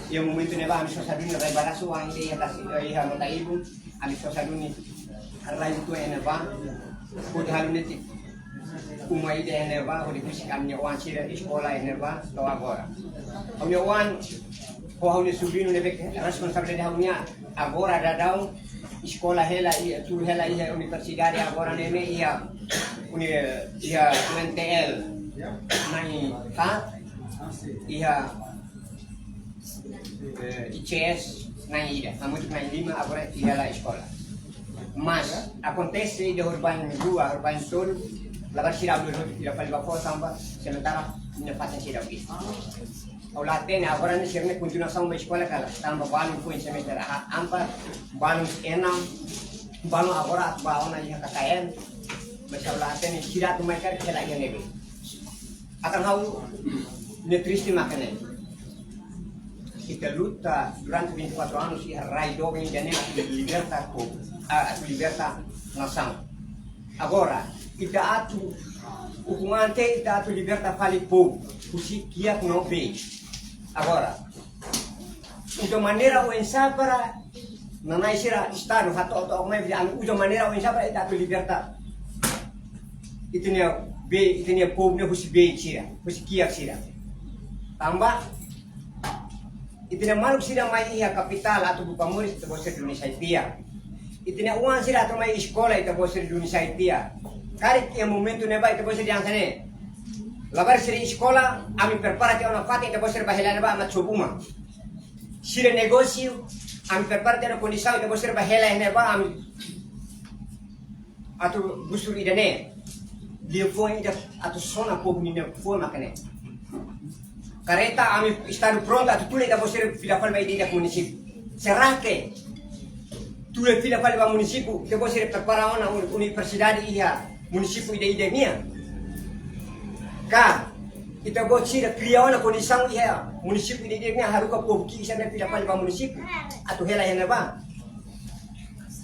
yang momento neva ami sosaduni rai barasu ang dia ia nota ibu ami sosaduni rai tu eneva put haluneti umai de eneva ho di kusikan nya wan sira sekolah eneva to agora ami wan ho hauni subinu nebe responsabilidade haunya agora dadau sekolah hela ia tu hela ia universidade agora neme ia UNTL nai ka ia ICS nai ida namun nai 5 agora ia la escola mas acontece de urban 2 urban sul labar sirap dulu tidak paling bako samba sementara menempatkan sirap itu. Aulat ini agora ni sirne continuação da escola kala tamba balung ko semester ampa balung enam balung agora baona ia KKN macam aulat ini sirap tu mereka kela yang ini akan hau ne triste makanya kita luta durante 24 anos e rai dogo in janela a liberta nação agora kita atu hukuman te kita atu liberta fali povo kusi kiak no be agora uja maneira o ensapara na naisira estado hato to mai uja maneira o ensapara kita atu liberta itenia povo ne kusi be tira kusi kiak sira tambah itenia maluk sira mai ia capital atu bukamuris te bosser Indonesia pia itenia uang sira atu mai sekolah te bosser Indonesia pia kari que momento ne vai te bosser yang sane labar siri sekolah ami preparate ona fati te bosser bahela ba ma chobuma sire negócio ami preparate ona kondisau te bosser bahela ne ba ami atu busur idane dia foi atu sona povo ni ne foi makane careta ami estado pronto atu tule te bosser fila palma idea município será que tule fila palma município te bosser prepara ona universidade ia município ide minha ka kita buat sira kriya ona kondisang ia município ide minha haruka povo ki isa fila palma município atu hela yana ba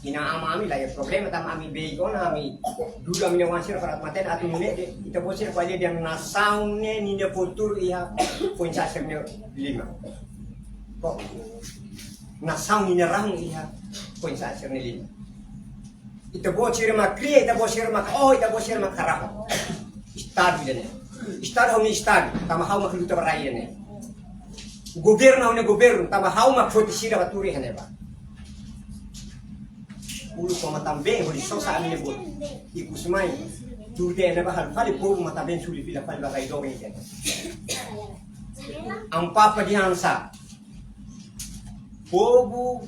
ina ama ami lah ya problema tam ami be ona ami dulu ami wansir para maten atu mune kita buat sira kwali dia nasaune ni ne futuro ia poinsa semne 5 kok nasaune ni rang ia poinsa semne 5 ita buat sira mak kriya ita buat sira mak ita buat sira mak karaho estado dene estado ni estado tama hau mak luta barai dene governo ne governo tama hau mak foti sira baturi hane ba ulu koma também holi sosa amine bot ikusmai tude na bahal fali povo mata ben suli fila fali bagai doge ite ang papa di hansa povo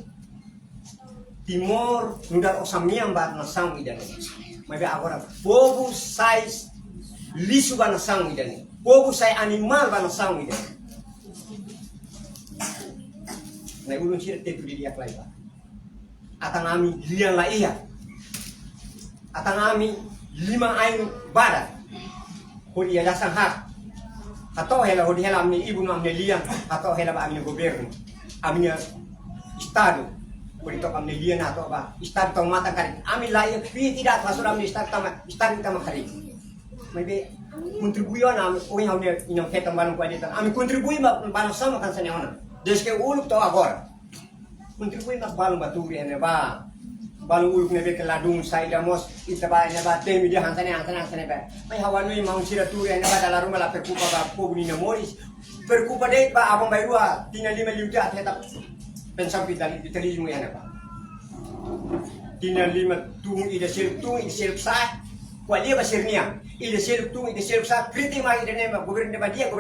timor nudar osamiam ba na sang idane mabe agora povo sais lisu ba na sang idane povo sai animal ba na sang idane na ulun sira te tudi dia klai ba atang ami lian la iya atang ami 5 ain badat hodi ya dasang hak atau hela hodi hela amni ibu no amni lian atau hela ba amni governo amni estado hodi to amni lian atau ba estado to mata kari ami la iya pi tidak masuk amni estado tama kari maybe kontribuyon am o yang amni inong ketam banung kuadita ami kontribui ba banung sama kan sanya ona desde uluk to agora kontribui mak balung baturi ane ba balung uluk nebe ke ladung sai damos ita ba ane ba temi dia hansane ba mai hawanui mau sira turi ane ba dalam rumah la perkupa ba pobuni na moris perkupa de ba abang bai dua tina 5 juta tetap pensam vitalismo ane ba tina 5 tung ida sir sa kualia ba sirnia ida sir sa kriti ma ida ne ba governo ba dia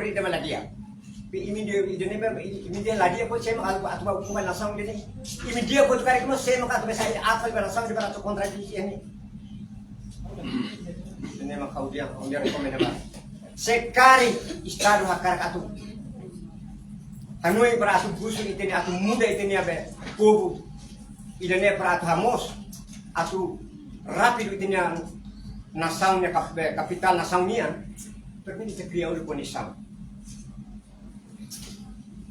dia imindi ladia ko sema atu ba kuma nasang dini imindi ko tukare ko sema ka to sai afal ba nasang di ba to kontradiksi ini ne ma kaudia ko mena ba sekari istadu hakar atu hanoi para atu busu iteni atu muda iteni abe povo idane para atu hamos atu rapido iteni nasangnya kapital nasangnya pergi sekria ulu ponisang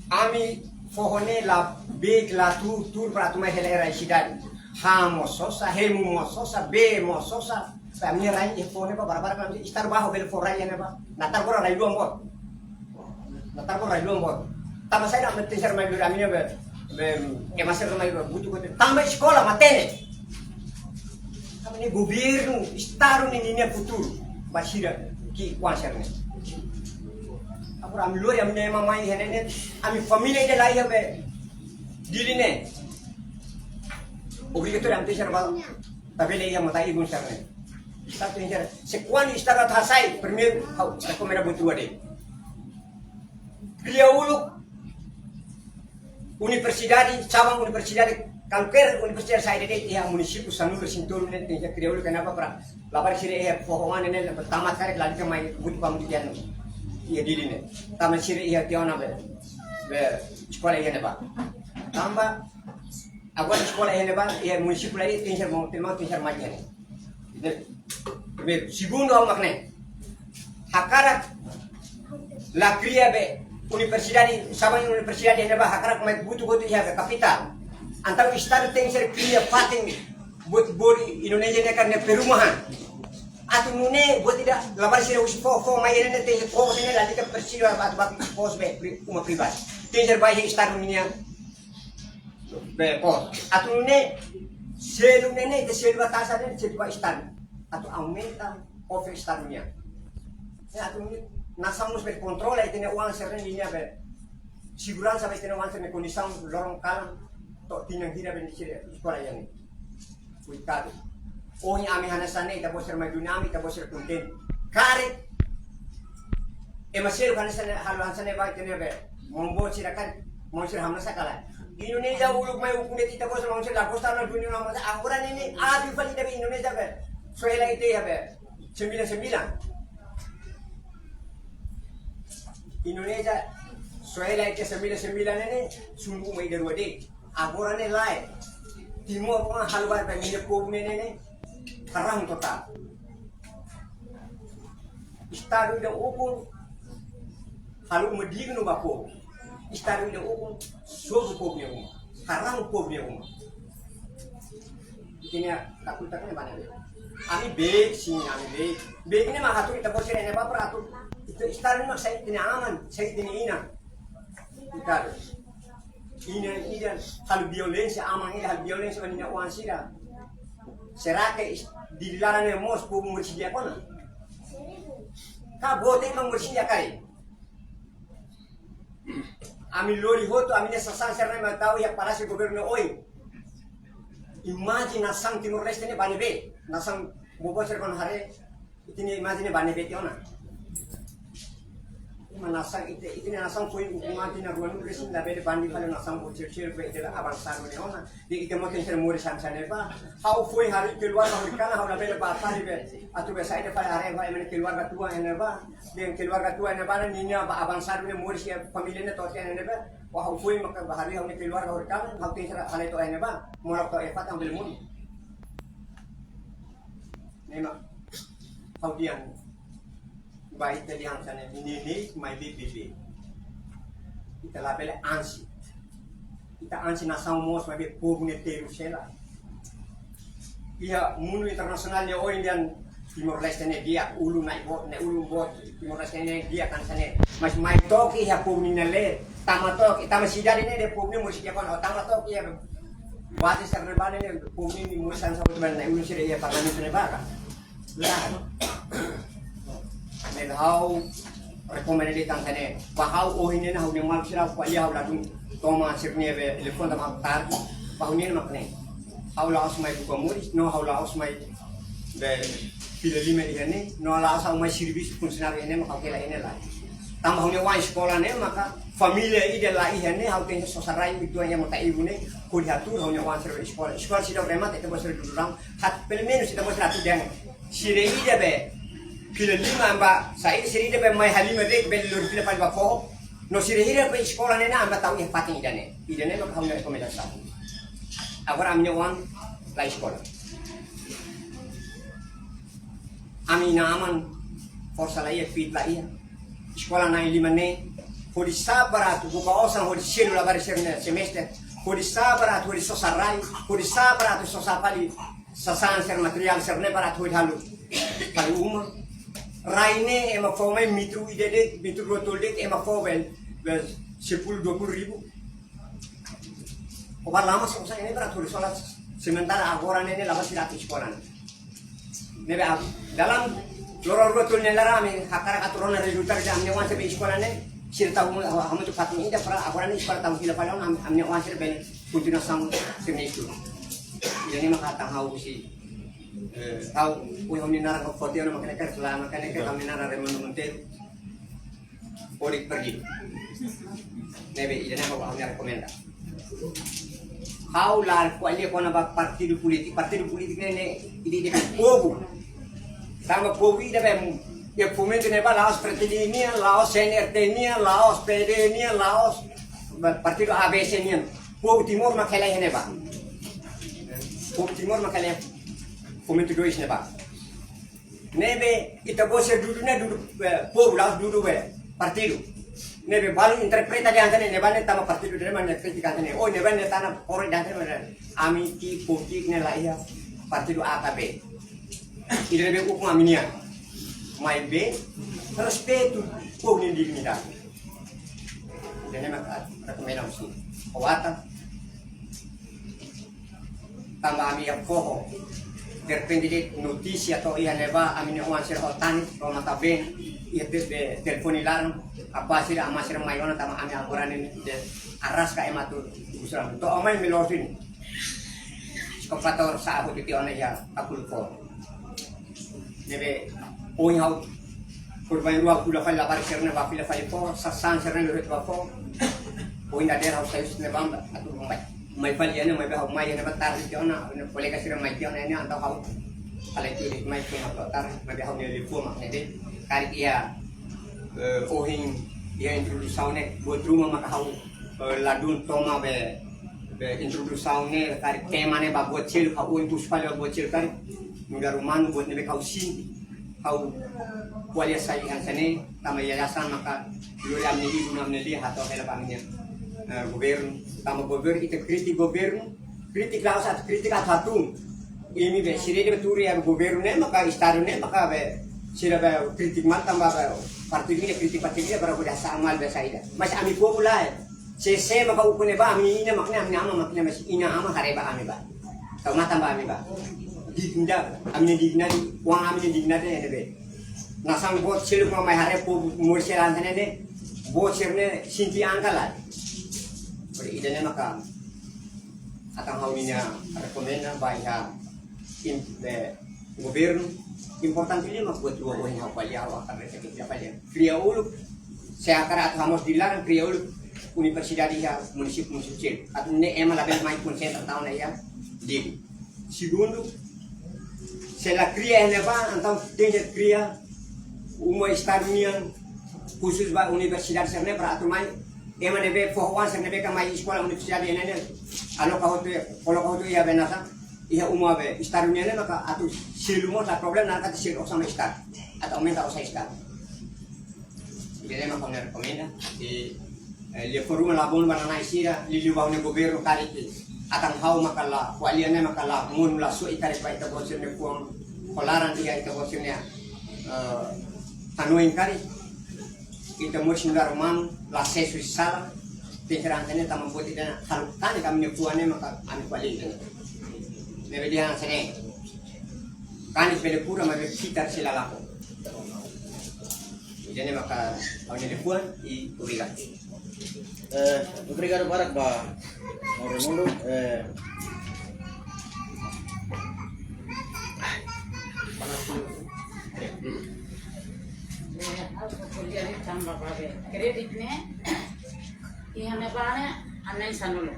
ami fohone la big la tur para tu mai hela sidadi ha mososa hemu mososa be mososa pamni rai e fone pa barbar kan istar baho bel forai ne ba natar bora rai luang bot tama sai na metti ser mai amine be e maser mai butu ko tamba sekolah matene amine governo estado ni futuro basira ki kwanserne apura ami lori amne mamai henene ami família ide lai habe diline obrigatório am teacher ba tabele ia mata ibu sarne satu teacher sequan istara thasai primeiro hau ko mera butu ade kriya uluk universidade cabang universidade Kalau ker universitas saya ini ya munisipus Sanur Sinturu ini tinggal kriol kenapa pra labar sire ya pohoan ini tamat kare lagi ke mai butuh kamu dian iya di ini tamat sire ya tiona be sekolah ini pak tambah aku sekolah ini pak ya munisipus lagi tinggal macam ini segundo makne hakarak la cria be universidade sabang universidade ini pak hakarak mai butuh ya be kapital antara istana tem ser cria fating buat bori Indonesia ni karena perumahan atau nune buat tidak labar sih usi fo mai ini tem kos ini lagi ke persiwa atau bab kos be rumah pribadi tem ser bayi istana ni be kos atau nune selu nene ke selu atas ada selu istana atau aumenta office istana ni atau nune nasamus be kontrol itu ni uang sering ini be segurança sampai itu uang sering kondisi lorong kalang tok tinang hira ben sire sekolah yang ini. Kuitado. Oh ni ami hanasane ita bosir majunami ita bosir kunten. Kare. Emasir hanasane halu hanasane ba kene be. Mombo sirakan monsir hamna sakala. Indonesia uluk mai ukunde ita bosir monsir la costa na dunia na masa angguran ini adi fali dari Indonesia be. Soela ite ya be. 99. Indonesia soela ite 99 ini sungguh mai garua de. Agora ne lai timur pun halbar pe mine ko ne karang total istaru de ukun halu medigno bako istaru de ukun sobu ko ne karang ko ne ini takut takut mana ami beg sini ami beg ini mah hatu kita bosir ne ba peratu istaru mah saya ini aman saya ini ina kita ini hal violência aman ini hal violência menina wansira será que dilarang emos pu mursidia kona ka bote mang mursidia kai ami lori hoto ami ne sasan serna ma tahu ya para si governo oi imagine nasang timur leste ne banebe nasang bobo ser kon hare itini imagine banebe tiona nasang itu nasang poin hukuman tina ruang nulisin la bede bandi fale nasang bo cercer be ide avanzar ne ona di ite mo tenser muri sansa ne ba how foi hari keluar americana how la bede ba fale be atu be saide fale are ba emene keluar tua ne ba den keluar tua ne ba ninya ba avanzar ne muri sia familia ne toke ne ba wa how foi maka bahari how ne keluar americana how tenser fale to ne ba mo to e patang bel mun ne ma how dian baik tadi yang sana ini mai bibi kita label ansi kita ansi nasang mos mai pogne teru sela ia mundo internasional ya Indian Timor Leste ne dia ulu naik bot ne ulu bot Timor Leste ne dia kan sana mas mai toki ya pogne nele tamatok kita masih dari ne de pogne musik ya kan tamatok ya bati sarne bane ne pogne ni musan sa betul ne ulu sire ya parlamen ne baka lah dan how rekomendasi tangkane bahau oh ini na hau mal sira ko ya hau ladung toma sirne be telefon tam tar bahau ni makne hau la osmai ko muris no hau la osmai be pilih me ini no la osmai mai service funcionário ini maka kela ini lah tambah hau ni wan sekolah ne maka familia ide la ini hau ten sosarai itu yang mata ibu ne ko diatur hau ni wan service sekolah sida remat itu bosor durang hat pelo menos kita bosor atu dang sire ide be Pila lima amba saya siri de mai halima de belur pila pa bafo no siri hira pe sekolah nena amba tahu ya pating idane mak hamna rekomendasi agora amnya wan la sekolah amina aman forsa la ia fit la ia sekolah na lima ne hodi sabarat buka osan hodi selula bari semester hodi sabarat hodi sosarai hodi sabarat sosapali sasan ser material ser ne barat hodi halu kali umur Raine ema fomai mitru idede mitru rotoldet ema fobel 10-20 ribu. Obat lama selesai ini beratur sholat sementara agora nene lama silat sekolah. Nebe dalam loror rotol nelarami hakara aturan resultar jam ne wan sebe sekolah ne sirta hamu tu patung ida para agora ne sekolah tahu sila palon amne wan sir ben puntuna sang sene itu. Ini maka tahu si tahu punya kami nara ke foto yang makanya kerja makanya kami nara remontasi orik pergi nebe ini apa kami rekomenda Kau lah kuali ko na ba partido politik ne ini de povo. Sama povo ida ba ya fomento ne ba Laos Fraternidad, Laos CNRT, Laos PD, Laos partido ABC ni. Povo Timor makalay ne ba. Povo Timor makalay fomento 2 ne ba. Nebe itabose duduk povo Laos duduk partido. Nebe balu interpreta di antene ne bane tama partido de man kritika antene oh ne bane tana ore di antene ami ki politik ne la iya partido AKB idebe hukum aminia mai be respeito com dignidade dene maka rekomendam si awata tama ami yang koho depende notícia to iya neba amine wan ser hotan to mata ben iya de telefonilar apa sih amasir mayona tama ami alquran ini de aras ka ematur usram to amai melosin kopator sa aku titione ya akul ko nebe oi hau kurban ruang kula fal labar serne ba fila fal ko sasan serne lo retwa ko oi na der haus sayus ne bamba atu mai fal yana mai ba mai yana batar jona ne boleh kasih mai jona ini antau hau kala itu mai ko na tar mai ba hau ne le fo mak ne de kari ia ohing ia introdusaune buat rumah maka hau ladun toma be introdusaune kari temane ba buat cil hau impus pala buat cil kari nuga rumah buat nebe kau sin hau kualitas saingan sene tama yayasan maka lu yang nili guna nili atau hela pamnya governo tama governo itu kritik governo kritik laos at kritik athatung ini be sire be turi ya governo ne maka istado ne maka be sira be kritik mantamba be partido ini kritik partido para boleh amal be saida mas ami populai se maka ukune ba ami ina makna ami ama makna mas ina ama hareba ami ba tau matamba ami ba digna ami digna uang ami digna de ne be nasang bot silu ma mai hare po murselan ne bot sirne sinti angkala pada idenya maka atang hauninya rekomenda bahaya governo importante ini mak buat dua orang yang paling awak karena kita paling kriya ulu saya akan atau harus dilarang kriya ulu universitas dia munisip kecil atau ne emang label main pun saya tahu na ya di segundo saya kriya ini apa antau danger kriya umum estadunian khusus bah universitas sana para atau main emang nebe fokuan sana nebe kamai sekolah universitas ini ne alo kalau kau tu ya benasa iya umum be estadunian maka atau silumo tak problem nak kata silu sama estad atau minta usah estad jadi memang kami rekomenda di le forum labon banana isira li liwa ne governo kari atang hau makala waliane makala mun la so ikari pa ita bosir ne kuang kolaran dia ita bosir ne Hanoi kari kita mau singgah rumah la sesu sala pikiran ini tak membuat kita halukan kami nyepuannya maka kami balik nebe dia sene kani pele pura ma sekitar silalako jadi maka kami nyepuan i obrigado barak ba Raimundo kreditnya ihan nebane anai sanulo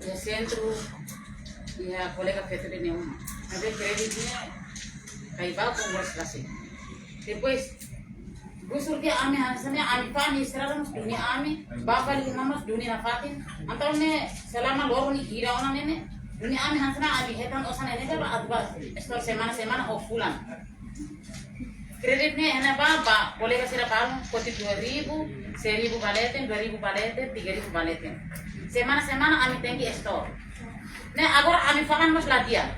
ya centro ya colega Petro de uma ada kreditnya kayak bau konversasi depois busur ke ame hansanya anifani Israel dunia ame bakal namas dunia nafatin antarane selama loro ni kira ona nene dunia ame hansana ame hetan osan nene ba atba estor semana o fulan kreditnya enak apa? Boleh kasih rapal, koti 2.000, 1.000 baleten, 2.000 baleten, 3.000 baleten. Semana kami tinggi store. Ne agora kami fakan mas ladia.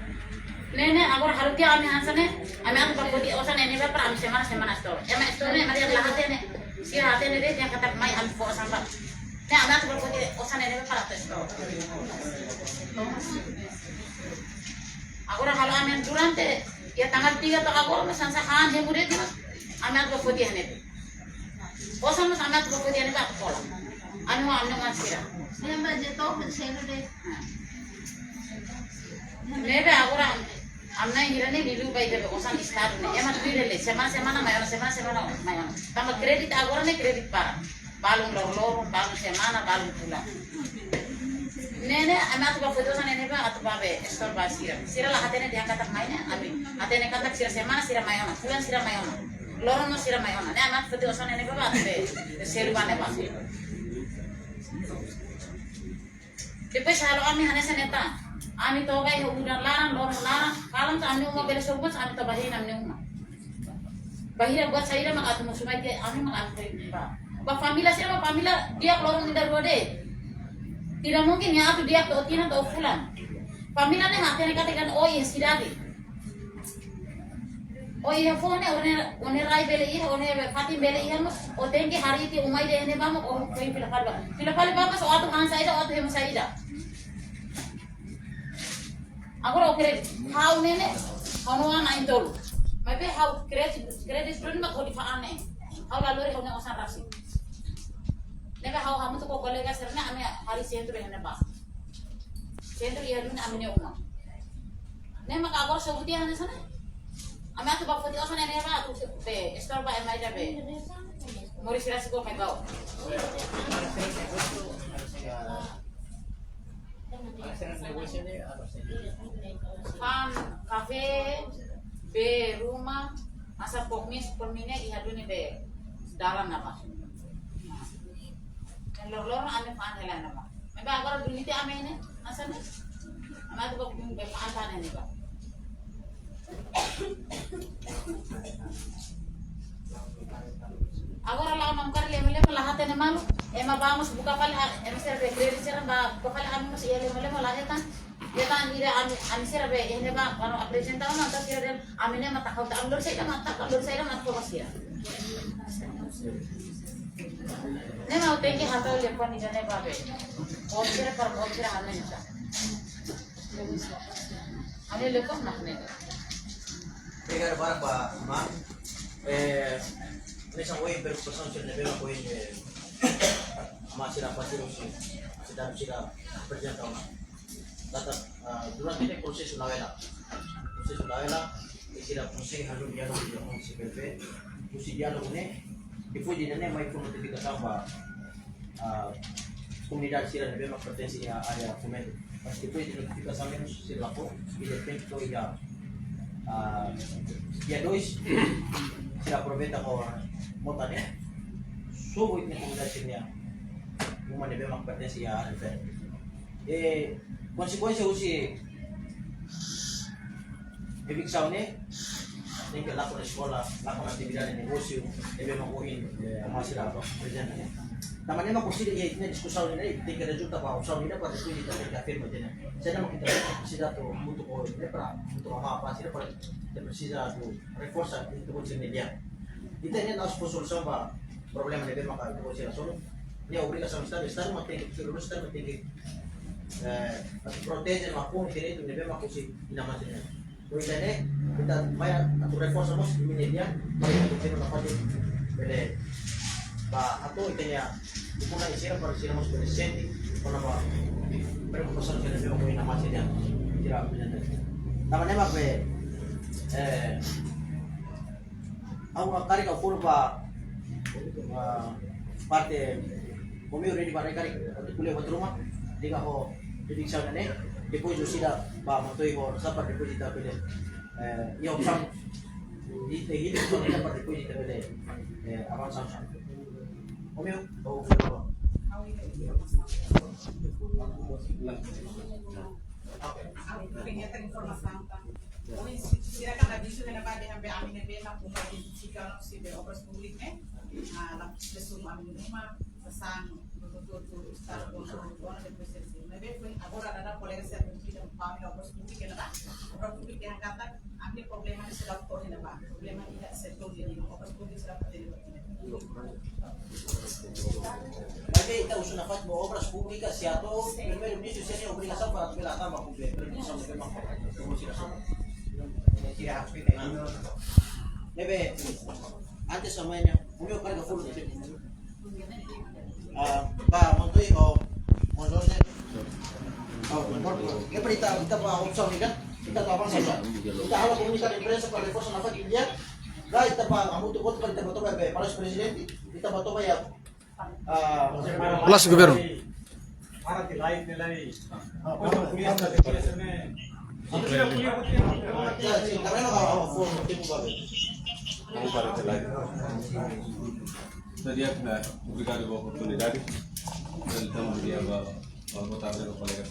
Ne agora harutia kami hansane, kami aku koti osan ini berapa? Kami semana store. Emang store ne mari yang lahate ne, si lahate ne deh yang kata mai kami fokus sampai. Ne kami aku koti osan ini berapa? Store. Agora kalau kami durante ya tanggal 3 atau agora mas sansahan he murid mas anak ko podi hanet bosan mas anak ko podi hanet ba pola anu mas sira Memang jatuh seno de. nebe agora amna hirane lilu bai de bosan start ne ema tuirele semana mayor tama kredit agora ne kredit para balung lor balung semana balung pula Nene, ama tu foto sana nene ba atu babe store ba sira. Sira lah hatene dia kata mainnya, abi. Hatene kata sira semana sira mayona, fulan sira mayona. Loro no sira mayona. Ne ama foto sana nene ba atu be. Selu bane ba. Depois halo ami hane saneta. Ami to gai udan larang, loro larang. Kalam ta ami umma bele sorbot ami to bahin ami umma. Bahira buat saya mak atu musumai ke ami mak atu ba. Ba família sira ba família dia loro nindar rode. Tidak mungkin ya aku dia atau Tina atau Fulan. Pamina nih hati katakan oh iya sidadi. Oh iya phone one rai bele iya one Fatim bele iya mas. Oh tengki hari itu umai deh ini bamu oh kau pilih kalba. Pilih kalba mas oh atu kan saya oh hem saya. Aku ro kredit. How nene? How no ana intol. Maybe how kredit dulu mak kau difaane. How lalu reh one osan rasi. Nega hau hamu tu ko kolega serna ame hari sentro hene ba. Sentro iya dun ame ne uma. Ne maka agor sobuti hane sana. Ame atu ba foti osana ne ba atu be store ba emai da be. Mori sirasi ko megao. Pan kafe be rumah asa pokmis permine ihadune be dalam apa. Lor-lor ame paan hela na ba. May ba agora duniti ame ne? Asan ne? Ama to ba kung be paan ne ba. Agora la mam kar le lahat ne malu. Ema vamos buka pala ema ser be credit ser ba buka pala ame mas ele lahat tan. Yetan ida ame ser be ene ba kano presenta na ta ser ame ne mata kau ta lor saya mata ko basia. Ne mau tengki hato lepan ni jane babe. Ochira par ochira hane nita. Ane lepan nakne. Pegar barang ba ma nessa way preocupação se leva com ele mas será fazer o se dá será apresentar data durante o processo novela será consegue hasil diálogo dengan CPP usi diálogo ne depois de nene mai notificação para comunidade será leva uma pertence à área fomento mas depois de notificação menos se lapor e depende do dia dia 2 se aproveita com montanya subuh ini komunikasinya rumah dia memang pertensi ya konsekuensi usi eviksau ini tinggal lakukan sekolah lakukan aktivitas negosio dia memang koin masih apa presentnya namanya mah kursi dia ini diskusi ini tinggal juta pak usau ini pada itu kita tidak firman jadi saya mau kita sudah tuh untuk ini untuk apa sih pada precisa tuh reforça itu kunci dia kita ini harus solusi para problema de ver maka negociação dia obrigação estar mantém terus estar mantém protege o apoio direito de ver maka si inamannya então ini kita vai atau reforçamos mineria para itu ter uma parte bele ba atau itanya bukan isira para isira mas presente para ba preocupação que ele vê inamannya dia tidak benar namanya mah aku kari kau kurba parte comigo ready para kari kuliah buat rumah diga ho didik sa nene depois eu sida ba mantoi ho sa para depois kita pele ia opção di tegi itu nene para depois kita pele avançar sa comigo ou kurba Pengen informasi silakan aviso na ba de hambe amin be na kung identificar si be obras public ne na pessoa amin uma sang betul estar con de presencia na be foi agora ada colega serviço de família obras public na obras public yang kata amin problema ni sila ko na ba problema ida setor ni obras public sila patene Tapi kita usul nafas bahwa obras públicas si atau primeiro início seria obrigação para tu lá tava com permissão de memang Nebe antes semuanya umio carga full pa montoi o mondone que kita pa opção ni kan kita pa avança kita hala comunicar imprensa para reforçar nafas dia Gai kita pa amutu voto para kita botar para o presidente kita botar ya Plus governo. Karena kalau phone tipo babe. Vamos para este lado. Sería obrigado pela oportunidade. Então, dia para botar o colega